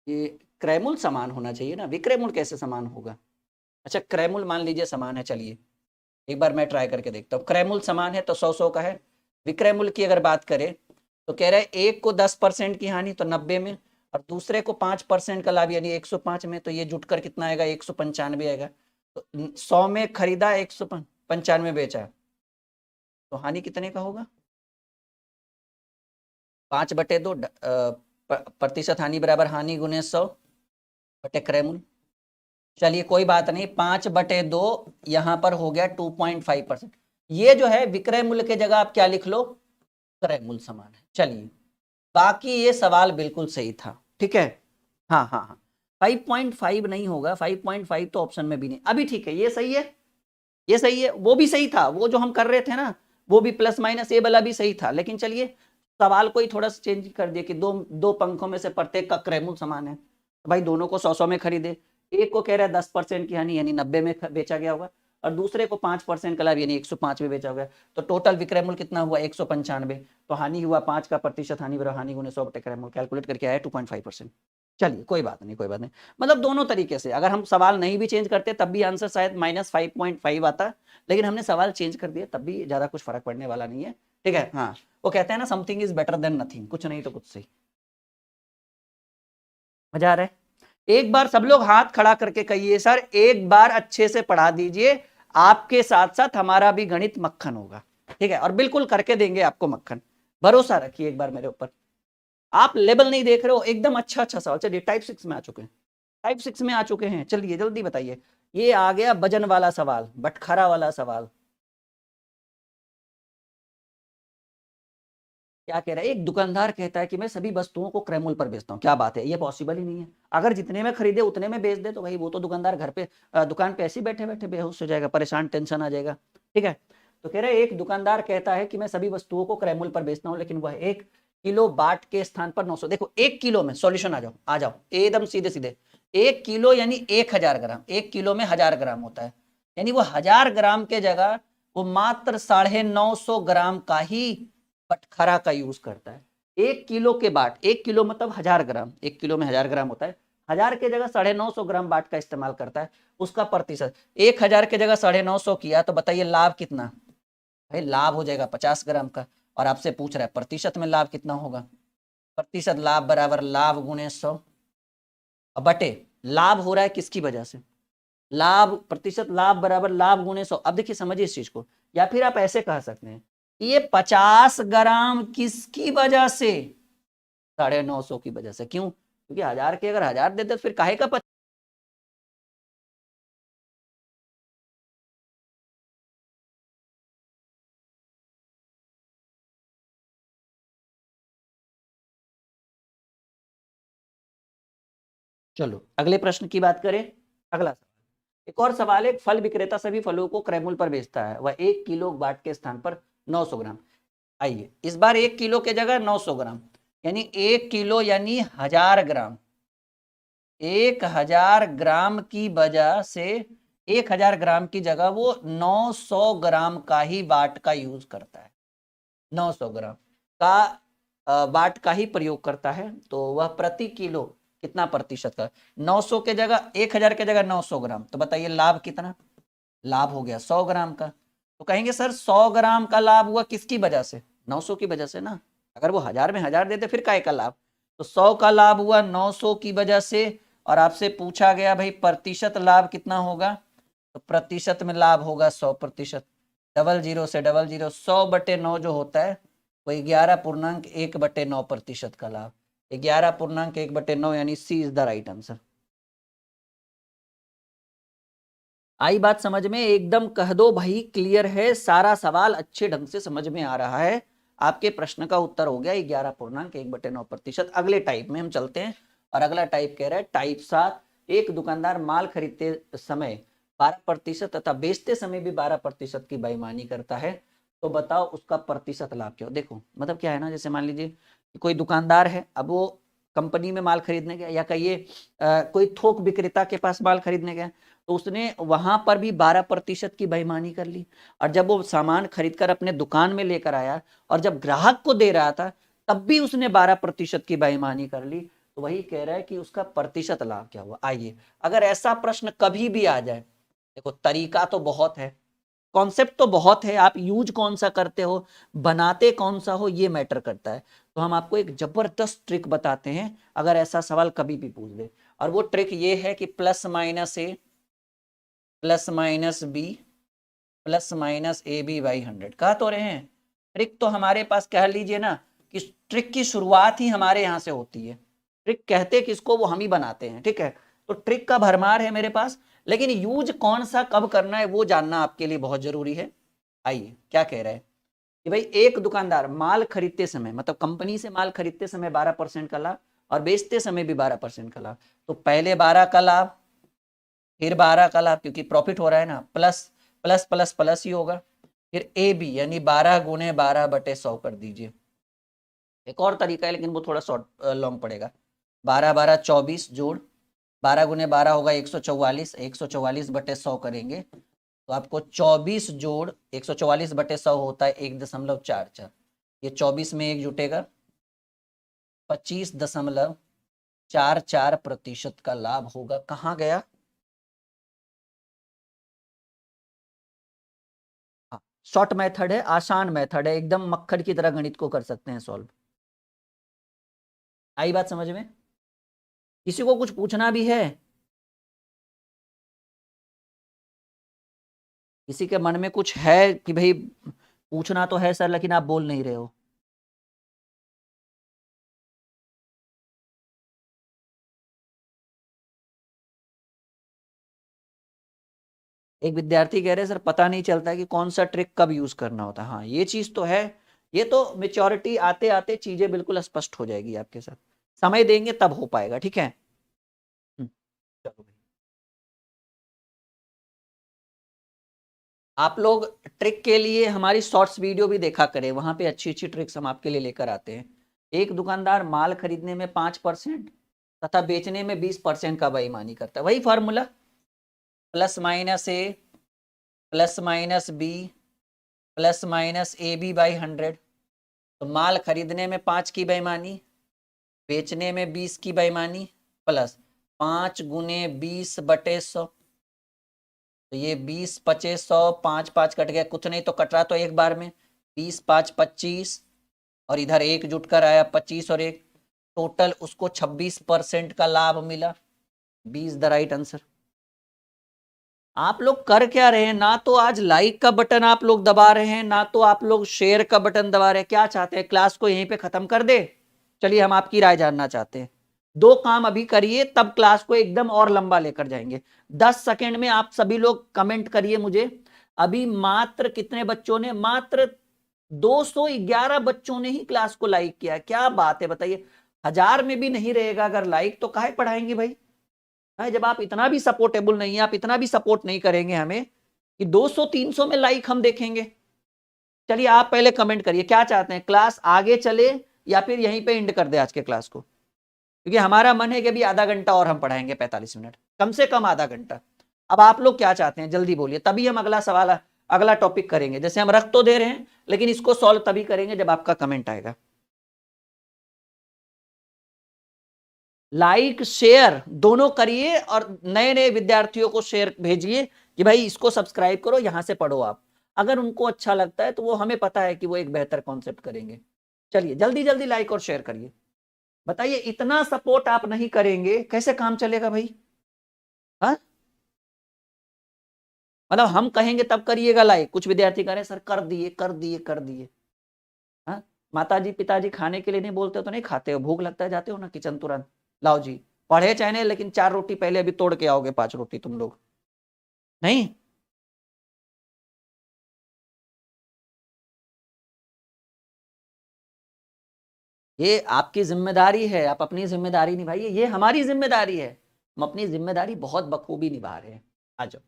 ये क्रय मूल्य समान होना चाहिए ना, विक्रय मूल्य कैसे समान होगा। अच्छा क्रय मूल्य मान लीजिए समान है, चलिए एक बार मैं ट्राई करके देखता हूँ। क्रय मूल्य समान है तो 100 का है। विक्रय मूल्य की अगर बात करें तो कह रहे हैं एक को 10% की हानि तो 90 में, और दूसरे को 5% का लाभ यानी 105 में, तो ये जुटकर कितना आएगा, 195 आएगा। तो 100 में खरीदा, 195 बेचा, तो हानि कितने का होगा, 5/2 प्रतिशत हानि बराबर हानि गुने 100 बटे क्रय मूल्य। चलिए कोई बात नहीं, 5/2 यहां पर हो गया 2.5%। ये जो है विक्रय मूल्य के जगह आप क्या लिख लो, क्रय मूल्य समान है। चलिए बाकी ये सवाल बिल्कुल सही था, ठीक है। हाँ हाँ हाँ, 5.5 नहीं होगा, 5.5 तो ऑप्शन में भी नहीं। अभी ठीक है, ये सही है, ये सही है, वो भी सही था, वो जो हम कर रहे थे ना, वो भी प्लस माइनस ए वाला भी सही था। लेकिन चलिए सवाल को ही थोड़ा सा चेंज कर दिया कि दो दो पंखों में से प्रत्येक का क्रय मूल्य समान है, तो भाई दोनों को 100 में खरीदे। एक को कह रहा है 10% की हानि यानी 90 में बेचा गया होगा, और दूसरे को 5% का लाभ यानी 105 में बेचा गया। तो टोटल विक्रय मूल्य कितना हुआ, 195। तो हानि हुआ 5 का प्रतिशत हानि बराबर हानि गुने 100 बटे क्रय मूल्य, कैलकुलेट करके आया 2.5%। चलिए कोई बात नहीं, कोई बात नहीं। मतलब दोनों तरीके से अगर हम सवाल नहीं भी चेंज करते तब भी आंसर शायद -5.5 आता, लेकिन हमने सवाल चेंज कर दिया तब भी ज्यादा कुछ फर्क पड़ने वाला नहीं है, ठीक है। हाँ, वो कहते हैं ना, something is better than nothing, कुछ नहीं तो कुछ सही। मजा आ रहा है? एक बार सब लोग हाथ खड़ा करके कहिए, सर एक बार अच्छे से पढ़ा दीजिए, आपके साथ साथ हमारा भी गणित मक्खन होगा, ठीक है, और बिल्कुल करके देंगे आपको मक्खन, भरोसा रखिए एक बार मेरे ऊपर। आप लेवल नहीं देख रहे हो, एकदम अच्छा अच्छा सवाल। चलिए टाइप 6 में आ चुके हैं, टाइप 6 में आ चुके हैं, चलिए जल्दी बताइए। ये आ गया वजन वाला सवाल, बटखरा वाला सवाल। क्या कह रहा है, एक दुकानदार कहता है कि मैं सभी वस्तुओं को क्रय मूल्य पर बेचता हूँ। क्या बात है, ये पॉसिबल ही नहीं है। अगर जितने में खरीदे उतने में बेच दे तो भाई वो तो दुकानदार घर पे दुकान पे ऐसे ही बैठे बैठे बेहोश हो जाएगा, परेशान, टेंशन आ जाएगा। ठीक है, तो कह रहे हैं एक दुकानदार कहता है कि मैं सभी वस्तुओं को क्रय मूल्य पर बेचता हूँ, लेकिन वह 1 किलो बाट के स्थान पर 900। देखो 1 किलो में सॉल्यूशन आ जाओ एकदम सीधे सीधे। 1 किलो यानी 1000 ग्राम, 1 किलो में 1000 ग्राम होता है, यानी वो 1000 ग्राम के जगह वो मात्र 950 ग्राम का ही बटखरा का यूज करता है। 1 किलो के बाट, 1 किलो मतलब 1000 ग्राम, 1 किलो में 1000 ग्राम होता है, 1000 के जगह 950 ग्राम बाट का इस्तेमाल करता है। उसका प्रतिशत 1000 के जगह 950 किया तो बताइए लाभ कितना। भाई लाभ हो जाएगा 50 ग्राम का, और आपसे पूछ रहा है प्रतिशत में लाभ कितना होगा। प्रतिशत लाभ बराबर लाभ गुणे 100 बटे लाभ हो रहा है किसकी वजह से, लाभ, प्रतिशत लाभ बराबर लाभ गुणे 100। अब देखिए समझिए इस चीज को, या फिर आप ऐसे कह सकते हैं ये 50 ग्राम किसकी वजह से, 950 की वजह से। क्यों, क्योंकि 1000 के अगर 1000 देते तो फिर काहे का चलो अगले प्रश्न की बात करें। अगला सवाल, एक और सवाल है, फल विक्रेता सभी फलों को क्रय मूल्य पर बेचता है, वह 1 किलो बाट के स्थान पर 900 ग्राम। आइए इस बार 1 किलो के जगह 900 ग्राम, यानी 1 किलो यानी 1000 ग्राम, 1000 ग्राम की वजह से 1000 ग्राम की जगह वो 900 ग्राम का ही बाट का यूज करता है, 900 ग्राम का वाट का ही प्रयोग करता है। तो वह प्रति किलो कितना प्रतिशत का, 900 के जगह 1000 के जगह 900 ग्राम, तो बताइए लाभ कितना, लाभ हो गया 100 ग्राम का। तो कहेंगे सर 100 ग्राम का लाभ हुआ किसकी वजह से, 900 की वजह से ना, अगर वो 1000 में 1000 देते फिर काय का लाभ। तो 100 का लाभ हुआ 900 की वजह से, और आपसे पूछा गया भाई प्रतिशत लाभ कितना होगा, तो प्रतिशत में लाभ होगा 100%। डबल जीरो से डबल जीरो, 100/9 जो होता है वो 11.1/9% का लाभ, 11.1/9 यानी सी इज द राइट आंसर। आई बात समझ में, एकदम कह दो भाई क्लियर है, सारा सवाल अच्छे ढंग से समझ में आ रहा है। आपके प्रश्न का उत्तर हो गया 11.1/9%। अगले टाइप में हम चलते हैं, और अगला टाइप कह रहा है टाइप 7, एक दुकानदार माल खरीदते समय 12% तथा बेचते समय भी 12% की बेईमानी करता है, तो बताओ उसका प्रतिशत लाभ क्या हो। देखो मतलब क्या है ना, जैसे मान लीजिए कोई दुकानदार है, अब वो कंपनी में माल खरीदने गया, या कहिए कोई थोक विक्रेता के पास माल खरीदने गया, तो उसने वहां पर भी 12% की बेईमानी कर ली, और जब वो सामान खरीदकर अपने दुकान में लेकर आया और जब ग्राहक को दे रहा था तब भी उसने 12% की बेईमानी कर ली। तो वही कह रहा है कि उसका प्रतिशत लाभ क्या हुआ। आइए अगर ऐसा प्रश्न कभी भी आ जाए, देखो तरीका तो बहुत है, कॉन्सेप्ट तो बहुत है, आप यूज कौन सा करते हो, बनाते कौन सा हो, ये मैटर करता है। तो हम आपको एक जबरदस्त ट्रिक बताते हैं अगर ऐसा सवाल कभी भी पूछ दे, और वो ट्रिक ये है कि plus minus A plus minus B plus minus A B by 100। कह तो रहे हैं ट्रिक तो हमारे पास, कह लीजिए ना कि ट्रिक की शुरुआत ही हमारे यहाँ से होती है। ट्रिक कहते किसको, वो हम ही बनाते हैं। ठीक है, तो ट्रिक का भरमार है मेरे पास, लेकिन यूज कौन सा कब करना है वो जानना आपके लिए बहुत जरूरी है। आइए क्या कह रहे हैं कि भाई एक दुकानदार माल खरीदते समय, मतलब कंपनी से माल खरीदते समय 12% का लाभ, और बेचते समय भी 12% का लाभ। तो पहले 12 का लाभ, फिर 12 का लाभ, क्योंकि प्रॉफिट हो रहा है ना, प्लस प्लस प्लस प्लस ही होगा। फिर ए बी यानी 12 × 12/100 कर दीजिए। एक और तरीका है लेकिन वो थोड़ा शॉर्ट लॉन्ग पड़ेगा। 12 12 24 जोड़ 12 × 12 होगा 144, 144/100 करेंगे तो आपको 24 जोड़ 144/100 होता है 1.44। ये 24 में एक जुटेगा, 25.44% का लाभ होगा। कहाँ गया, शॉर्ट मेथड है, आसान मेथड है, एकदम मक्खन की तरह गणित को कर सकते हैं सॉल्व। आई बात समझ में, किसी को कुछ पूछना भी है, किसी के मन में कुछ है कि भाई पूछना तो है सर लेकिन आप बोल नहीं रहे हो। एक विद्यार्थी कह रहे सर पता नहीं चलता कि कौन सा ट्रिक कब यूज करना होता है। हाँ ये चीज तो है, ये तो मेच्योरिटी आते आते चीजें बिल्कुल स्पष्ट हो जाएगी आपके साथ, समय देंगे तब हो पाएगा, ठीक है। चलो आप लोग ट्रिक के लिए हमारी शॉर्ट्स वीडियो भी देखा करें, वहां पे अच्छी अच्छी ट्रिक्स हम आपके लिए लेकर आते हैं। एक दुकानदार माल खरीदने में 5% तथा बेचने में 20% का बेईमानी करता है, वही formula plus minus A plus minus B plus minus A B by 100। तो माल खरीदने में 5 की बेईमानी, बेचने में 20 की बेईमानी, प्लस 5 गुने 20/100। तो ये 20 25 100, 5 5 कट गया, कुछ नहीं तो कट रहा तो एक बार में 20 5 25, और इधर एक जुट कर आया 25 और एक, टोटल उसको 26% का लाभ मिला। 20 द राइट आंसर। आप लोग कर क्या रहे हैं, ना तो आज लाइक का बटन आप लोग दबा रहे हैं, ना तो आप लोग शेयर का बटन दबा रहे हैं। क्या चाहते हैं, क्लास को यहीं पे खत्म कर दे? चलिए हम आपकी राय जानना चाहते हैं। 2 काम अभी करिए, तब क्लास को एकदम और लंबा लेकर जाएंगे। 10 सेकेंड में आप सभी लोग कमेंट करिए मुझे। अभी मात्र कितने बच्चों ने, मात्र 211 बच्चों ने ही क्लास को लाइक किया। क्या बात है बताइए, 1000 में भी नहीं रहेगा अगर लाइक, तो काहे पढ़ाएंगे भाई? जब आप इतना भी सपोर्टेबल नहीं है, आप इतना भी सपोर्ट नहीं करेंगे हमें कि 200-300 में लाइक हम देखेंगे। चलिए आप पहले कमेंट करिए, क्या चाहते हैं, क्लास आगे चले या फिर यहीं पे एंड कर दे आज के क्लास को? क्योंकि हमारा मन है कि अभी आधा घंटा और हम पढ़ाएंगे, 45 मिनट कम से कम आधा घंटा। अब आप लोग क्या चाहते हैं, जल्दी बोलिए, तभी हम अगला सवाल, अगला टॉपिक करेंगे। जैसे हम रख तो दे रहे हैं, लेकिन इसको सॉल्व तभी करेंगे जब आपका कमेंट आएगा। लाइक शेयर दोनों करिए, और नए नए विद्यार्थियों को शेयर भेजिए कि भाई इसको सब्सक्राइब करो, यहां से पढ़ो आप। अगर उनको अच्छा लगता है तो वो, हमें पता है कि वो एक बेहतर कॉन्सेप्ट करेंगे। चलिए जल्दी जल्दी लाइक और शेयर करिए। बताइए, इतना सपोर्ट आप नहीं करेंगे कैसे काम चलेगा भाई? हाँ, मतलब हम कहेंगे तब करिएगा लाइक, कुछ विद्यार्थी कह रहे हैं सर कर दिए कर दिए कर दिए। हाँ, माताजी पिताजी खाने के लिए नहीं बोलते तो नहीं खाते हो, भूख लगता है जाते हो ना किचन तुरंत, लाओ जी, पढ़े चाहे नहीं, लेकिन 4 रोटी पहले अभी तोड़ के आओगे, 5 रोटी तुम लोग नहीं। ये आपकी जिम्मेदारी है, आप अपनी जिम्मेदारी निभाइए, ये हमारी जिम्मेदारी है, हम अपनी जिम्मेदारी बहुत बखूबी निभा रहे हैं। आ जाओ।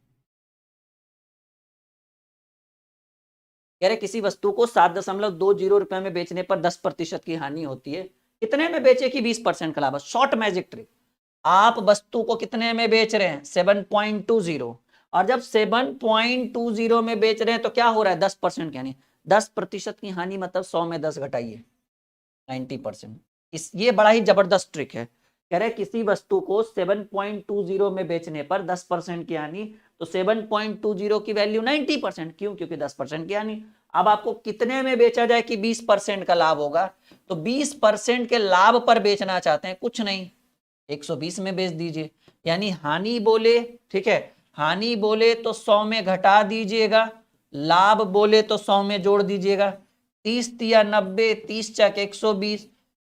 कह रहे किसी वस्तु को 7.20 रुपए में बेचने पर 10% की हानि होती है, कितने में बेचे कि 20% का लाभ? शॉर्ट मैजिक ट्रिक, आप वस्तु को कितने में बेच रहे हैं? 7.20, और जब 7.20 में बेच रहे हैं तो क्या हो रहा है? 10% की हानि। 10% की हानि मतलब 100 में 10 घटाइए, 90%। इस ये बड़ा ही जबरदस्त ट्रिक है। कह रहे किसी वस्तु को 7.20 में बेचने पर 10% की हानि, तो 7.20 की वैल्यू 90%, क्यों? क्योंकि 10% की हानि। अब आपको कितने में बेचा जाए कि 20% का लाभ होगा? तो 20% के लाभ पर बेचना चाहते हैं, कुछ नहीं, 120 में बेच दीजिए। यानी हानि बोले, ठीक है, हानि बोले तो 100 में घटा दीजिएगा, लाभ बोले तो 100 में जोड़ दीजिएगा। 30 तिया 90, 30 चक 120,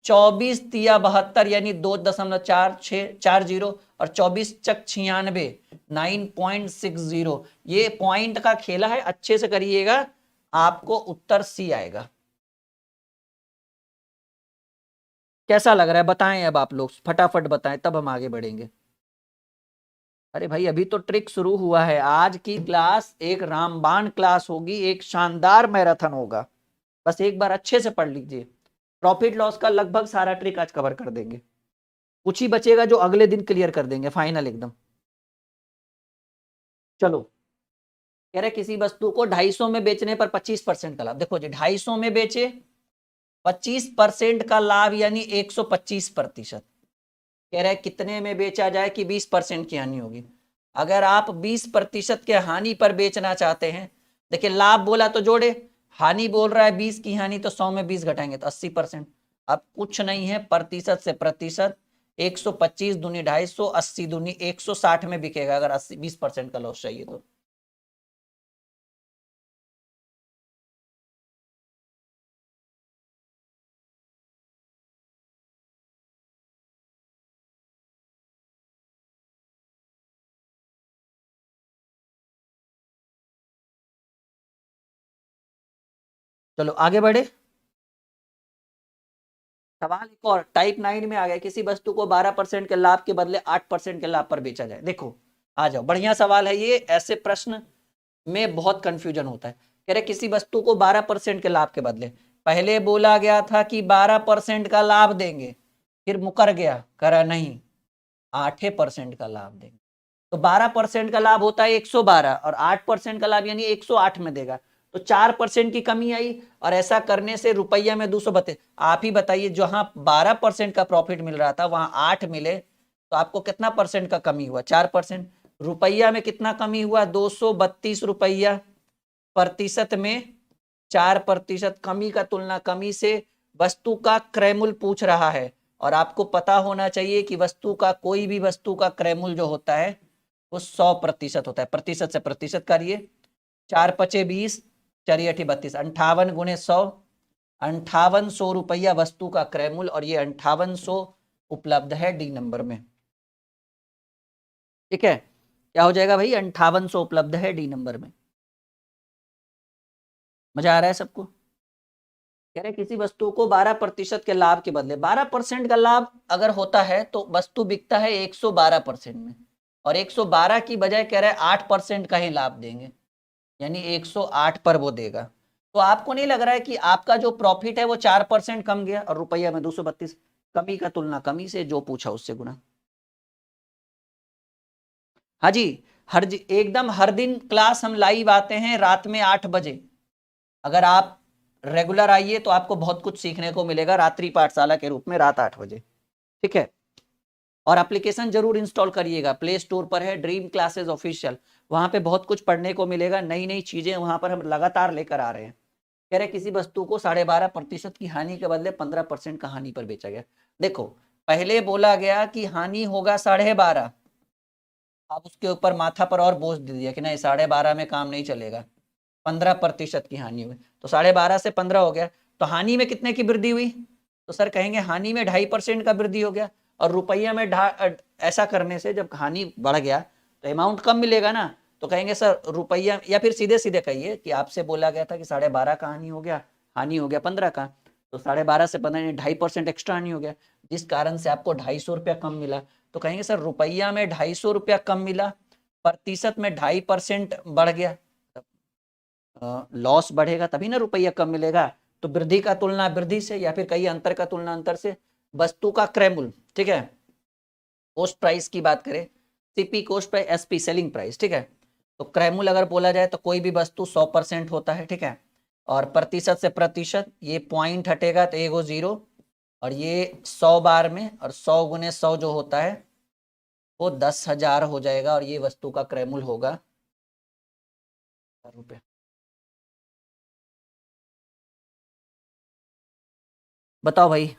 24 तिया 72, यानी 2.4640, और 24 चक 96, 9.60। ये पॉइंट का खेला है, अच्छे से करिएगा, आपको उत्तर सी आएगा। कैसा लग रहा है बताएं, अब आप लोग फटाफट बताएं, तब हम आगे बढ़ेंगे। अरे भाई अभी तो ट्रिक शुरू हुआ है, आज की क्लास एक रामबाण क्लास होगी, एक शानदार मैराथन होगा। बस एक बार अच्छे से पढ़ लीजिए, प्रॉफिट लॉस का लगभग सारा ट्रिक आज कवर कर देंगे, कुछ ही बचेगा जो अगले दिन क्लियर कर देंगे फाइनल एकदम। चलो, कह रहे किसी वस्तु को 250 में बेचने पर 25% का लाभ। देखो जी, 250 में बेचे, 25% का लाभ यानी 125%। कह रहे कितने में बेचा जाए कि 20% की हानि होगी? अगर आप 20% के हानि पर बेचना चाहते हैं, देखिए लाभ बोला तो जोड़े, हानि बोल रहा है 20 की हानि, तो 100 में 20 घटाएंगे तो 80%। अब कुछ नहीं है, प्रतिशत से प्रतिशत, 125 दूनी 250, 80 दूनी 160 में बिकेगा अगर 20% का लॉस चाहिए तो। चलो आगे बढ़े। सवाल एक और टाइप 9 में आ गया, किसी वस्तु को 12% के लाभ के बदले 8% के लाभ पर बेचा जाए। देखो आ जाओ, बढ़िया सवाल है ये, ऐसे प्रश्न में बहुत कंफ्यूजन होता है। कह रहे किसी वस्तु को 12% के लाभ के बदले, पहले बोला गया था कि 12% का लाभ देंगे, फिर मुकर गया, करा नहीं 8% का लाभ देंगे। तो 12% का लाभ होता है 112 और 8% का लाभ यानी 108 में देगा, तो 4% की कमी आई और ऐसा करने से रुपया में 232। आप ही बताइए, जहां 12% का प्रॉफिट मिल रहा था वहां 8 मिले तो आपको कितना परसेंट का कमी हुआ? 4%। रुपया में कितना कमी हुआ? 232 रुपया। प्रतिशत में 4% कमी का तुलना कमी से वस्तु का क्रय मूल्य पूछ रहा है, और आपको पता होना चाहिए कि वस्तु का, कोई भी वस्तु का क्रय मूल्य जो होता है वो 100% होता है। प्रतिशत से प्रतिशत करिए, 4×5=20, 4×8=32, 58 × 100, 5800 रुपया वस्तु का क्रय मूल्य, और ये 5800 उपलब्ध है डी नंबर में। ठीक है, क्या हो जाएगा भाई? 5800 उपलब्ध है डी नंबर में। मजा आ रहा है सबको? कह रहे किसी वस्तु को 12% के लाभ के बदले, 12% का लाभ अगर होता है तो वस्तु बिकता है 112% में, और 112 की बजाय कह रहे हैं 8% का ही लाभ देंगे, यानी 108 पर वो देगा। तो आपको नहीं लग रहा है कि आपका जो प्रॉफिट है वो 4% कम गया और रुपया में 232? कमी का तुलना कमी से, जो पूछा उससे गुना। हाँ जी, एकदम हर दिन क्लास हम लाइव आते हैं रात में 8 बजे। अगर आप रेगुलर आइए तो आपको बहुत कुछ सीखने को मिलेगा रात्रि पाठशाला के रूप में, रात 8 बजे। ठीक है, और एप्लीकेशन जरूर इंस्टॉल करिएगा, प्ले स्टोर पर है ड्रीम क्लासेस ऑफिशियल, वहां पे बहुत कुछ पढ़ने को मिलेगा, नई नई चीजें वहां पर हम लगातार लेकर आ रहे हैं। कह रहे किसी वस्तु को 12.5% की हानि के बदले 15% का हानि पर बेचा गया। देखो पहले बोला गया कि हानि होगा 12.5, अब उसके ऊपर माथा पर और बोझ दे दिया कि नहीं 12.5 में काम नहीं चलेगा, 15% की हानि हुई, तो 12.5 से 15 हो गया, तो हानि में कितने की वृद्धि हुई? तो सर कहेंगे हानि में 2.5% का वृद्धि हो गया, और रुपया में ऐसा करने से जब हानि बढ़ गया तो अमाउंट कम मिलेगा ना, तो कहेंगे सर रुपया, या फिर सीधे सीधे कहिए कि आपसे बोला गया था कि 12.5 का हानि हो गया 15 का, तो 12.5 से 15 2.5% एक्स्ट्रा हानि हो गया, जिस कारण से आपको 250 रुपया कम मिला। तो कहेंगे सर रुपया में 250 रुपया कम मिला, प्रतिशत में 2.5% बढ़ गया, लॉस बढ़ेगा तभी ना रुपया कम मिलेगा। तो वृद्धि का तुलना वृद्धि से, या फिर कई अंतर का तुलना अंतर से। वस्तु का क्रय मूल्य, ठीक है, कॉस्ट प्राइस की बात करें, CP cost price, SP selling price, ठीक है। तो क्रय मूल्य अगर बोला जाए तो कोई भी वस्तु 100% होता है, ठीक है, और प्रतिशत से प्रतिशत, ये पॉइंट हटेगा तो एगो 0, और ये 100 बार में, और 100 × 100 जो होता है वो 10,000 हो जाएगा, और ये वस्तु का क्रय मूल्य होगा रुपये। बताओ भाई,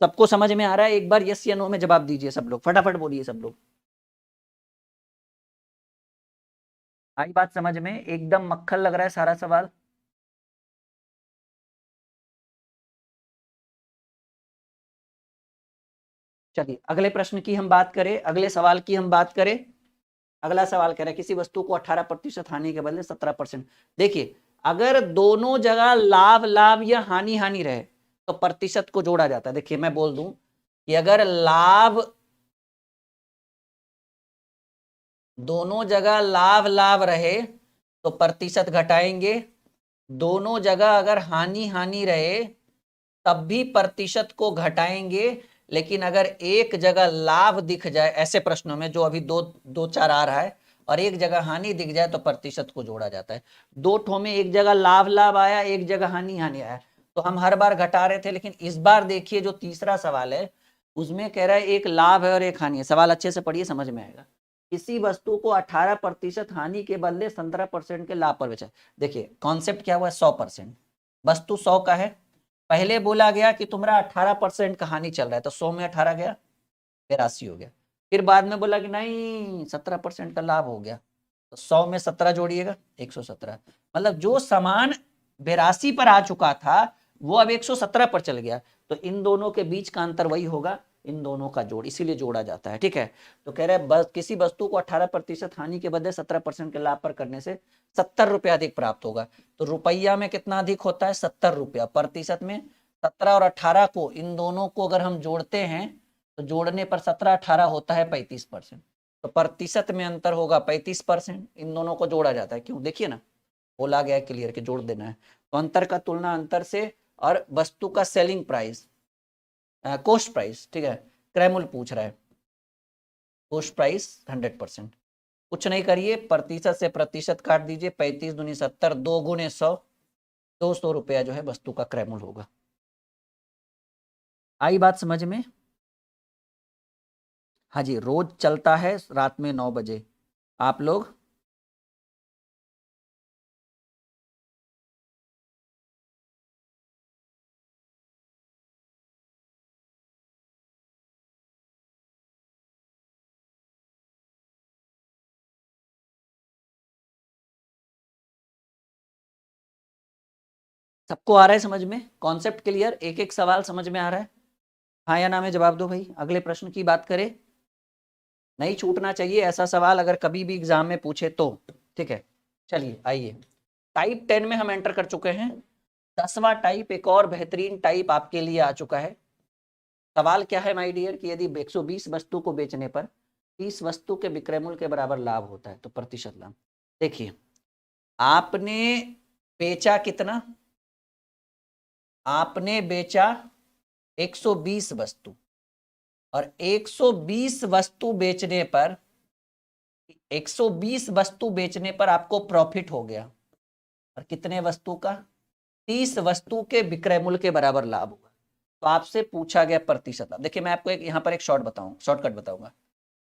सबको समझ में आ रहा है? एक बार यस या नो में जवाब दीजिए सब लोग, फटाफट बोलिए सब लोग। आई बात समझ में? एकदम मक्खन लग रहा है सारा सवाल। चलिए अगले प्रश्न की हम बात करें, अगले सवाल की हम बात करें। अगला सवाल कह रहा है किसी वस्तु को 18% हानि के बदले 17%। देखिए अगर दोनों जगह लाभ लाभ या हानि हानि रहे तो प्रतिशत को जोड़ा जाता है। देखिए मैं बोल दूं कि अगर लाभ, दोनों जगह लाभ लाभ रहे तो प्रतिशत घटाएंगे, दोनों जगह अगर हानि हानि रहे तब भी प्रतिशत को घटाएंगे। लेकिन अगर एक जगह लाभ दिख जाए, ऐसे प्रश्नों में जो अभी दो चार आ रहा है, और एक जगह हानि दिख जाए तो प्रतिशत को जोड़ा जाता है। दो ठो में एक जगह लाभ लाभ आया, एक जगह हानि हानि आया, तो हम हर बार घटा रहे थे। लेकिन इस बार देखिए जो तीसरा सवाल है उसमें कह रहा है एक लाभ है और एक हानि है। सवाल अच्छे से पढ़िए, समझ में आएगा। किसी वस्तु को 18% हानि के बदले 17% के लाभ पर बेचा। देखिए कॉन्सेप्ट क्या हुआ है, 100%। वस्तु 100 का है, पहले बोला गया कि तुम्हारा 18% का हानि चल रहा है, तो 100 में 18 गया 82 हो गया। फिर बाद में बोला कि नहीं 17% का लाभ हो गया, तो 100 में 17 जोड़िएगा 117। मतलब जो सामान 82 पर आ चुका था वो अब 117 पर चल गया, तो इन दोनों के बीच का अंतर वही होगा इन दोनों का जोड़, इसीलिए जोड़ा जाता है। ठीक है, तो कह रहे हैं बस किसी वस्तु को 18% हानि के बदले 17% के लाभ पर करने से 70 रुपया अधिक प्राप्त होगा। तो रुपया में कितना अधिक होता है? 70 रुपया। प्रतिशत में 17 और 18 को, इन दोनों को अगर हम जोड़ते हैं तो जोड़ने पर 17-18 होता है 35%। तो प्रतिशत में अंतर होगा 35%। इन दोनों को जोड़ा जाता है। क्यों? देखिए ना, बोला गया क्लियर कि जोड़ देना है। तो अंतर का तुलना अंतर से, और वस्तु का सेलिंग प्राइस, कॉस्ट प्राइस, ठीक है, क्रैमुल पूछ रहा है, कॉस्ट प्राइस 100%। कुछ नहीं करिए, प्रतिशत से प्रतिशत काट दीजिए, 35 दूनी 70, 2 गुने 100, 200 रुपया जो है वस्तु का क्रैमुल होगा। आई बात समझ में? हाँ जी, रोज चलता है रात में 9 बजे। आप लोग सबको आ रहा है समझ में? Concept clear? एक एक सवाल समझ में आ रहा है? हाँ या ना में जवाब दो भाई। अगले प्रश्न की बात करें, नहीं छूटना चाहिए ऐसा सवाल अगर कभी भी एग्जाम में पूछे तो। ठीक है, चलिए आइए, टाइप 10 में हम एंटर कर चुके हैं। 10वां टाइप, एक और बेहतरीन टाइप आपके लिए आ चुका है। सवाल क्या है माय डियर कि यदि 120 वस्तु को बेचने पर 30 वस्तु के विक्रय मूल्य के बराबर लाभ होता है तो प्रतिशत लाभ। देखिए, आपने बेचा कितना? आपने बेचा 120 वस्तु, और 120 वस्तु बेचने पर 120 वस्तु बेचने पर आपको प्रॉफिट हो गया। और कितने वस्तु का? 30 वस्तु के विक्रय मूल्य के बराबर लाभ हुआ। तो आपसे पूछा गया प्रतिशत लाभ। देखिए, मैं आपको एक यहाँ पर एक शॉर्टकट बताऊंगा।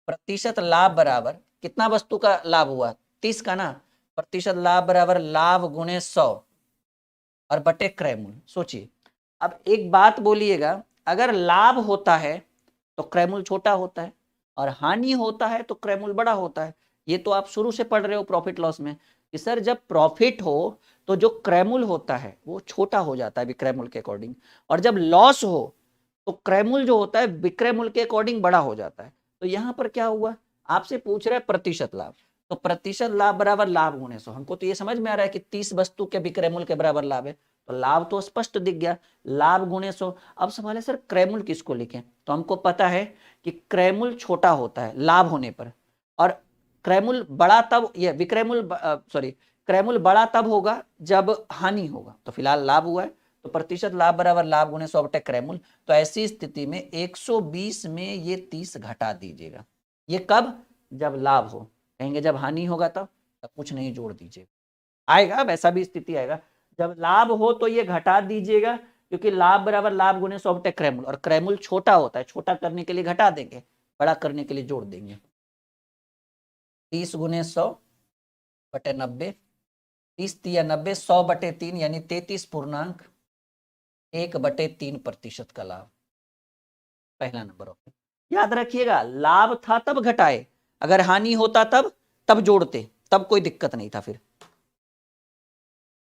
प्रतिशत लाभ बराबर कितना वस्तु का लाभ हुआ? 30 का ना। प्रतिशत लाभ बराबर लाभ गुणे 100 और बटे क्रय मूल्य। सोचिए, अब एक बात बोलिएगा, अगर लाभ होता है तो क्रय मूल्य छोटा होता है, और हानि होता है तो क्रय मूल्य बड़ा होता है। ये तो आप शुरू से पढ़ रहे हो प्रॉफिट लॉस में कि सर जब प्रॉफिट हो तो जो क्रय मूल्य होता है वो छोटा हो जाता है विक्रय मूल्य के अकॉर्डिंग, और जब लॉस हो तो क्रय मूल्य जो होता है विक्रय मूल्य के अकॉर्डिंग बड़ा हो जाता है। तो यहाँ पर क्या हुआ, आपसे पूछ रहा है प्रतिशत लाभ, तो प्रतिशत लाभ बराबर लाभ गुणे 100। हमको तो ये समझ में आ रहा है कि 30 वस्तु के विक्रय मूल्य के बराबर लाभ है, तो लाभ तो स्पष्ट दिख गया, लाभ गुणे 100। अब सवाल है सर क्रय मूल्य किसको लिखें? तो हमको पता है कि क्रय मूल्य छोटा होता है लाभ होने पर, और क्रय मूल्य बड़ा तब, ये विक्रय मूल्य सॉरी क्रय मूल्य बड़ा तब होगा जब हानि होगा। तो फिलहाल लाभ हुआ है, तो प्रतिशत लाभ बराबर लाभ गुणे 100 बटे क्रय मूल्य। तो ऐसी स्थिति में 120 में ये 30 घटा दीजिएगा। ये कब? जब लाभ हो। कहेंगे जब हानि होगा तब कुछ नहीं, जोड़ दीजिए, आएगा वैसा भी स्थिति आएगा। जब लाभ हो तो ये घटा दीजिएगा, क्योंकि लाभ बराबर लाभ गुणे 100 बटे क्रय मूल्य, और क्रय मूल्य छोटा होता है, छोटा करने के लिए घटा देंगे, बड़ा करने के लिए जोड़ देंगे। 30 गुणे 100 बटे 90, 30 तिया 90, 100 बटे 3 यानी 33.1 बटे 3% का लाभ। पहला नंबर ऑप्शन याद रखिएगा, लाभ था तब घटाए, अगर हानि होता तब जोड़ते, तब कोई दिक्कत नहीं था। फिर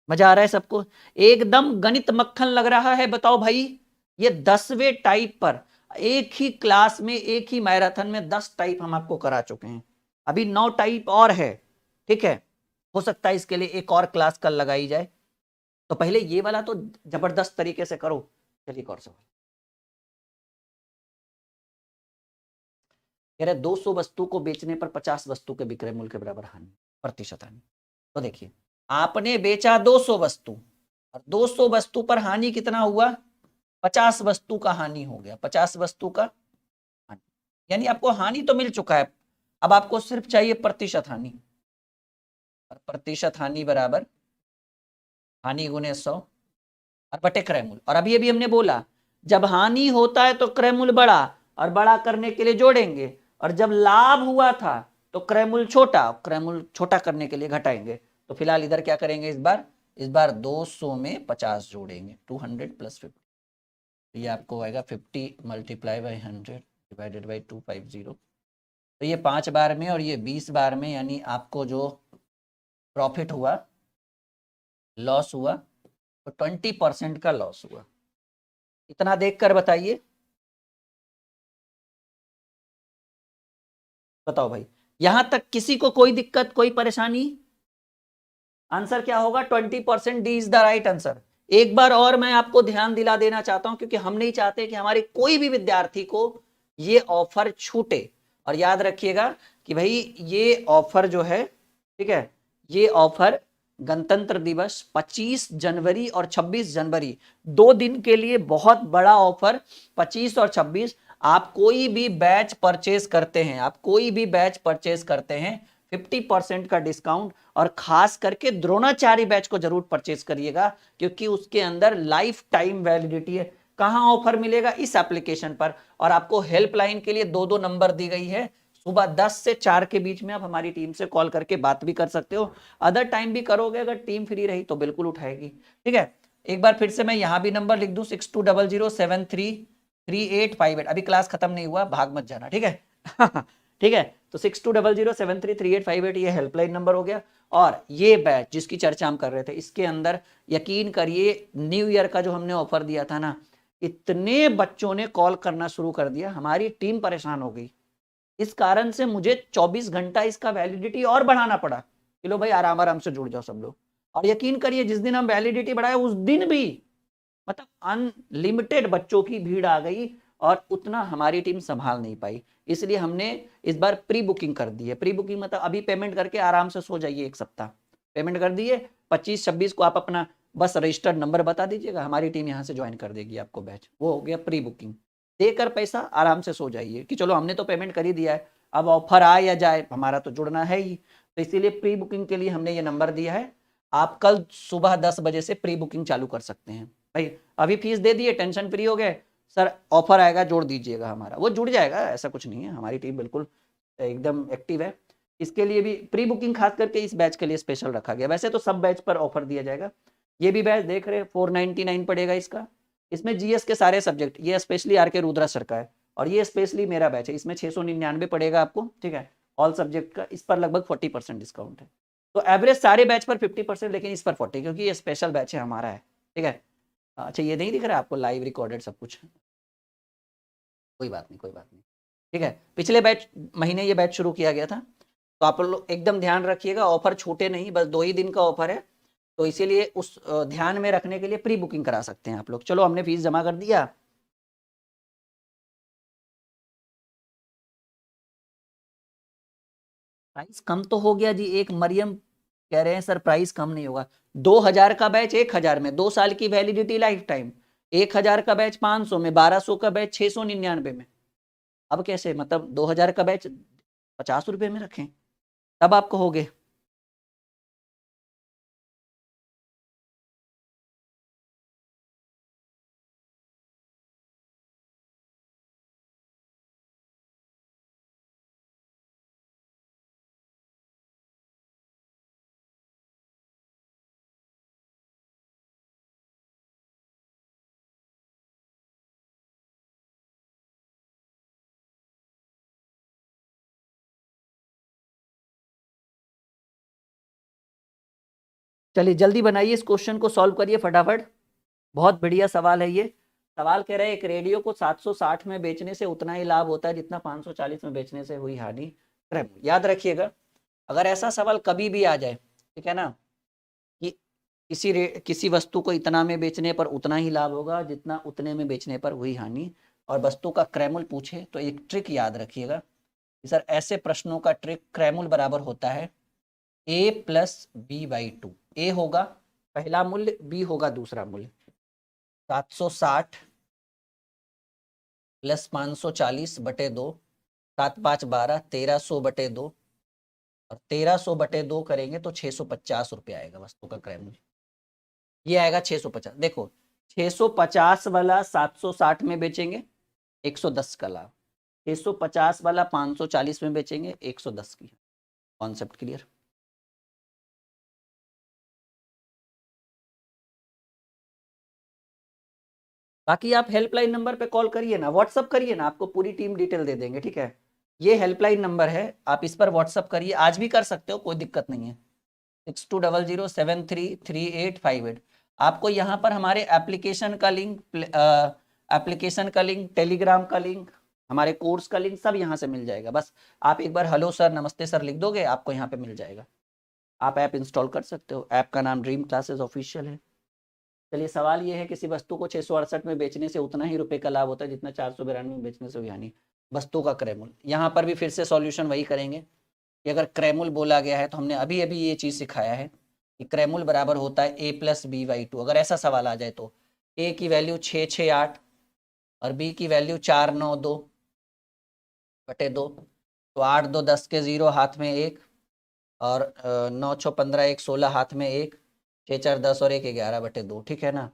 मजा आ रहा है सबको? एकदम गणित मक्खन लग रहा है? बताओ भाई, ये 10वें टाइप पर एक ही क्लास में, एक ही मैराथन में 10 टाइप हम आपको करा चुके हैं। अभी 9 टाइप और है। ठीक है, हो सकता है इसके लिए एक और क्लास कल लगाई जाए। तो पहले ये वाला तो जबरदस्त तरीके से करो। चलिए एक और सवाल, कह रहे 200 वस्तु को बेचने पर 50 वस्तु के विक्रय मूल्य के बराबर हानि, प्रतिशत हानि। तो देखिए, आपने बेचा 200 वस्तु, और 200 वस्तु पर हानि कितना हुआ? 50 वस्तु का हानि हो गया, 50 वस्तु का हानि, यानी आपको हानि तो मिल चुका है, अब आपको सिर्फ चाहिए प्रतिशत हानि। और प्रतिशत हानि बराबर हानि गुने 100 और बटे क्रय मूल्य। और अभी अभी हमने बोला जब हानि होता है तो क्रय मूल्य बड़ा, और बड़ा करने के लिए जोड़ेंगे, और जब लाभ हुआ था तो क्रय मूल्य छोटा, क्रय मूल्य छोटा करने के लिए घटाएंगे। तो फिलहाल इधर क्या करेंगे, इस बार 200 में 50 जोड़ेंगे, 200 प्लस 50, ये आपको आएगा 50 मल्टीप्लाई बाई 100 डिवाइडेड बाई 250। तो ये 5 बार में और ये 20 बार में, यानी आपको जो प्रॉफिट हुआ, लॉस हुआ, तो 20% का लॉस हुआ। इतना देखकर बताइए बताओ भाई, यहां तक किसी को कोई दिक्कत, कोई परेशानी? आंसर क्या होगा? 20%। D is the right answer. एक बार और मैं आपको ध्यान दिला देना चाहता हूं, क्योंकि हम नहीं चाहते कि हमारे कोई भी विद्यार्थी को ये ऑफर छूटे। और याद रखिएगा कि भाई ये ऑफर जो है, ठीक है, ये ऑफर गणतंत्र दिवस 25 जनवरी और 26 जनवरी 2 दिन के लिए बहुत बड़ा ऑफर। 25 और 26 आप कोई भी बैच परचेज करते हैं, आप कोई भी बैच परचेज करते हैं 50% का डिस्काउंट। और खास करके द्रोणाचार्य बैच को जरूर परचेज करिएगा, क्योंकि उसके अंदर लाइफ टाइम वैलिडिटी है। कहां ऑफर मिलेगा? इस एप्लीकेशन पर। और आपको हेल्पलाइन के लिए 2 नंबर दी गई है। सुबह 10 से 4 के बीच में आप हमारी टीम से कॉल करके बात भी कर सकते हो। अदर टाइम भी करोगे, अगर टीम फ्री रही तो बिल्कुल उठाएगी। ठीक है, एक बार फिर से मैं यहां भी नंबर लिख दूं, 6200733858। अभी क्लास खत्म नहीं हुआ, भाग मत जाना, ठीक है। ठीक है, तो 6200733858 ये हेल्पलाइन नंबर हो गया। और ये बैच जिसकी चर्चा हम कर रहे थे, इसके अंदर यकीन करिए न्यू ईयर का जो हमने ऑफर दिया था ना, इतने बच्चों ने कॉल करना शुरू कर दिया, हमारी टीम परेशान हो गई। इस कारण से मुझे 24 घंटा इसका वैलिडिटी और बढ़ाना पड़ा कि लो भाई आराम आराम से जुड़ जाओ सब लोग। और यकीन करिए जिस दिन हम वैलिडिटी बढ़ाए उस दिन भी मतलब अनलिमिटेड बच्चों की भीड़ आ गई, और उतना हमारी टीम संभाल नहीं पाई। इसलिए हमने इस बार प्री बुकिंग कर दी है। प्री बुकिंग मतलब अभी पेमेंट करके आराम से सो जाइए, एक सप्ताह पेमेंट कर दिए। 25-26 को आप अपना बस रजिस्टर्ड नंबर बता दीजिएगा, हमारी टीम यहाँ से ज्वाइन कर देगी आपको बैच। वो हो गया प्री बुकिंग। देकर पैसा आराम से सो जाइए कि चलो हमने तो पेमेंट कर ही दिया है, अब ऑफर आए या जाए हमारा तो जुड़ना है ही। तो इसीलिए प्री बुकिंग के लिए हमने ये नंबर दिया है। आप कल सुबह 10 बजे से प्री बुकिंग चालू कर सकते हैं। भाई अभी फीस दे दिए, टेंशन फ्री हो गए, सर ऑफर आएगा जोड़ दीजिएगा हमारा, वो जुड़ जाएगा, ऐसा कुछ नहीं है। हमारी टीम बिल्कुल एकदम एक्टिव है। इसके लिए भी प्री बुकिंग खास करके इस बैच के लिए स्पेशल रखा गया। वैसे तो सब बैच पर ऑफर दिया जाएगा। ये भी बैच देख रहे हैं 499 पड़ेगा इसका। इसमें जीएस के सारे सब्जेक्ट, ये स्पेशली आर के रुद्रा सर का है, और ये स्पेशली मेरा बैच है। इसमें 699 पड़ेगा आपको, ठीक है, ऑल सब्जेक्ट का। इस पर लगभग 40% डिस्काउंट है। तो एवरेज सारे बैच पर 50%, लेकिन इस पर 40, क्योंकि ये स्पेशल बैच है हमारा है, ठीक है। अच्छा ये नहीं दिख रहा है आपको लाइव रिकॉर्डेड सब कुछ? कोई बात नहीं, कोई बात नहीं, ठीक है। पिछले बैच महीने ये बैच शुरू किया गया था, तो आप लोग एकदम ध्यान रखिएगा, ऑफर छूटे नहीं, बस 2 ही दिन का ऑफर है। तो इसीलिए उस ध्यान में रखने के लिए प्री बुकिंग करा सकते हैं आप लोग। चलो हमने फीस जमा कर दिया। प्राइस कम तो हो गया जी। एक मरियम कह रहे हैं सर प्राइस कम नहीं होगा। 2000 का बैच 1000 में, 2 साल की वैलिडिटी लाइफ टाइम। 1000 का बैच 500 में, 1200 का बैच 699 में। अब कैसे, मतलब 2000 का बैच 50 रुपए में रखें, तब आप कहोगे। चलिए जल्दी बनाइए, इस क्वेश्चन को सॉल्व करिए फटाफट। बहुत बढ़िया सवाल है ये। सवाल कह रहे हैं एक रेडियो को 760 में बेचने से उतना ही लाभ होता है जितना 540 में बेचने से हुई हानि। याद रखिएगा, अगर ऐसा सवाल कभी भी आ जाए, ठीक है ना, कि किसी वस्तु को इतना में बेचने पर उतना ही लाभ होगा जितना उतने में बेचने पर हुई हानि, और वस्तु का क्रैमुल पूछे, तो एक ट्रिक याद रखिएगा कि सर ऐसे प्रश्नों का ट्रिक क्रैमुल बराबर होता है a+b/2। ए होगा पहला मूल्य, बी होगा दूसरा मूल्य। 760 प्लस 540/2, 7×5=12, 1300/2, और 1300/2 करेंगे तो 650 रुपये आएगा वस्तु का क्रय मूल्य। ये आएगा 650। देखो 650 वाला 760 में बेचेंगे, 110 का लाभ। 650 वाला 540 में बेचेंगे, 110 की। Concept clear? बाकी आप हेल्पलाइन नंबर पे कॉल करिए ना, व्हाट्सअप करिए ना, आपको पूरी टीम डिटेल दे देंगे, ठीक है। ये हेल्पलाइन नंबर है, आप इस पर व्हाट्सअप करिए, आज भी कर सकते हो, कोई दिक्कत नहीं है। 6200733858। आपको यहाँ पर हमारे एप्लीकेशन का लिंक, टेलीग्राम का लिंक, हमारे कोर्स का लिंक सब यहाँ से मिल जाएगा। बस आप एक बार हेलो सर, नमस्ते सर लिख दोगे, आपको यहाँ पे मिल जाएगा। आप ऐप इंस्टॉल कर सकते हो। ऐप का नाम ड्रीम क्लासेस ऑफिशियल है। चलिए, सवाल ये है, किसी वस्तु को 668 में बेचने से उतना ही रुपए का लाभ होता है जितना 492 में बेचने से, यानी वस्तु का क्रय मूल्य। यहाँ पर भी फिर से सॉल्यूशन वही करेंगे कि अगर क्रय मूल्य बोला गया है तो हमने अभी अभी ये चीज़ सिखाया है कि क्रय मूल्य बराबर होता है A+B/2। अगर ऐसा सवाल आ जाए तो ए की वैल्यू 668 और बी की वैल्यू 492/2, तो 8 2 10 के 0 हाथ में 1 और 9 6 15 1 16 हाथ में 1, 6 4 10 और 1 11/2, ठीक है ना।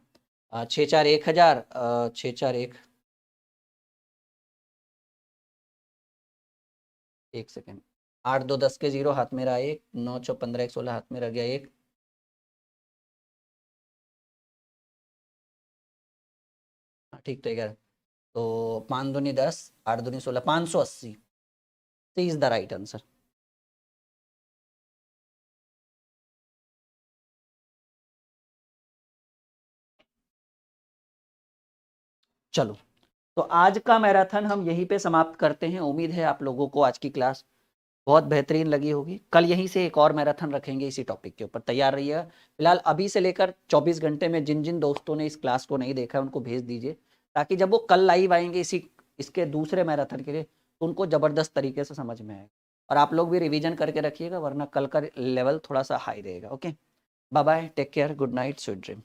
6 4 1000, 6 4 1, एक सेकेंड, 8 2 10 के 0 हाथ में रहा 1, 9 6 15 1 16 हाथ में रह गया 1, ठीक, तो 11, तो 5 दूनी 10, 8 दूनी 16, 580 इज द राइट आंसर। चलो, तो आज का मैराथन हम यहीं पे समाप्त करते हैं। उम्मीद है आप लोगों को आज की क्लास बहुत बेहतरीन लगी होगी। कल यहीं से एक और मैराथन रखेंगे इसी टॉपिक के ऊपर, तैयार रहिएगा। फिलहाल अभी से लेकर 24 घंटे में जिन जिन दोस्तों ने इस क्लास को नहीं देखा है उनको भेज दीजिए, ताकि जब वो कल लाइव आएंगे इसके दूसरे मैराथन के लिए तो उनको ज़बरदस्त तरीके से समझ में आएगा। और आप लोग भी रिवीजन करके रखिएगा, वरना कल का लेवल थोड़ा सा हाई रहेगा। Okay, bye bye, take care, good night, sweet dream.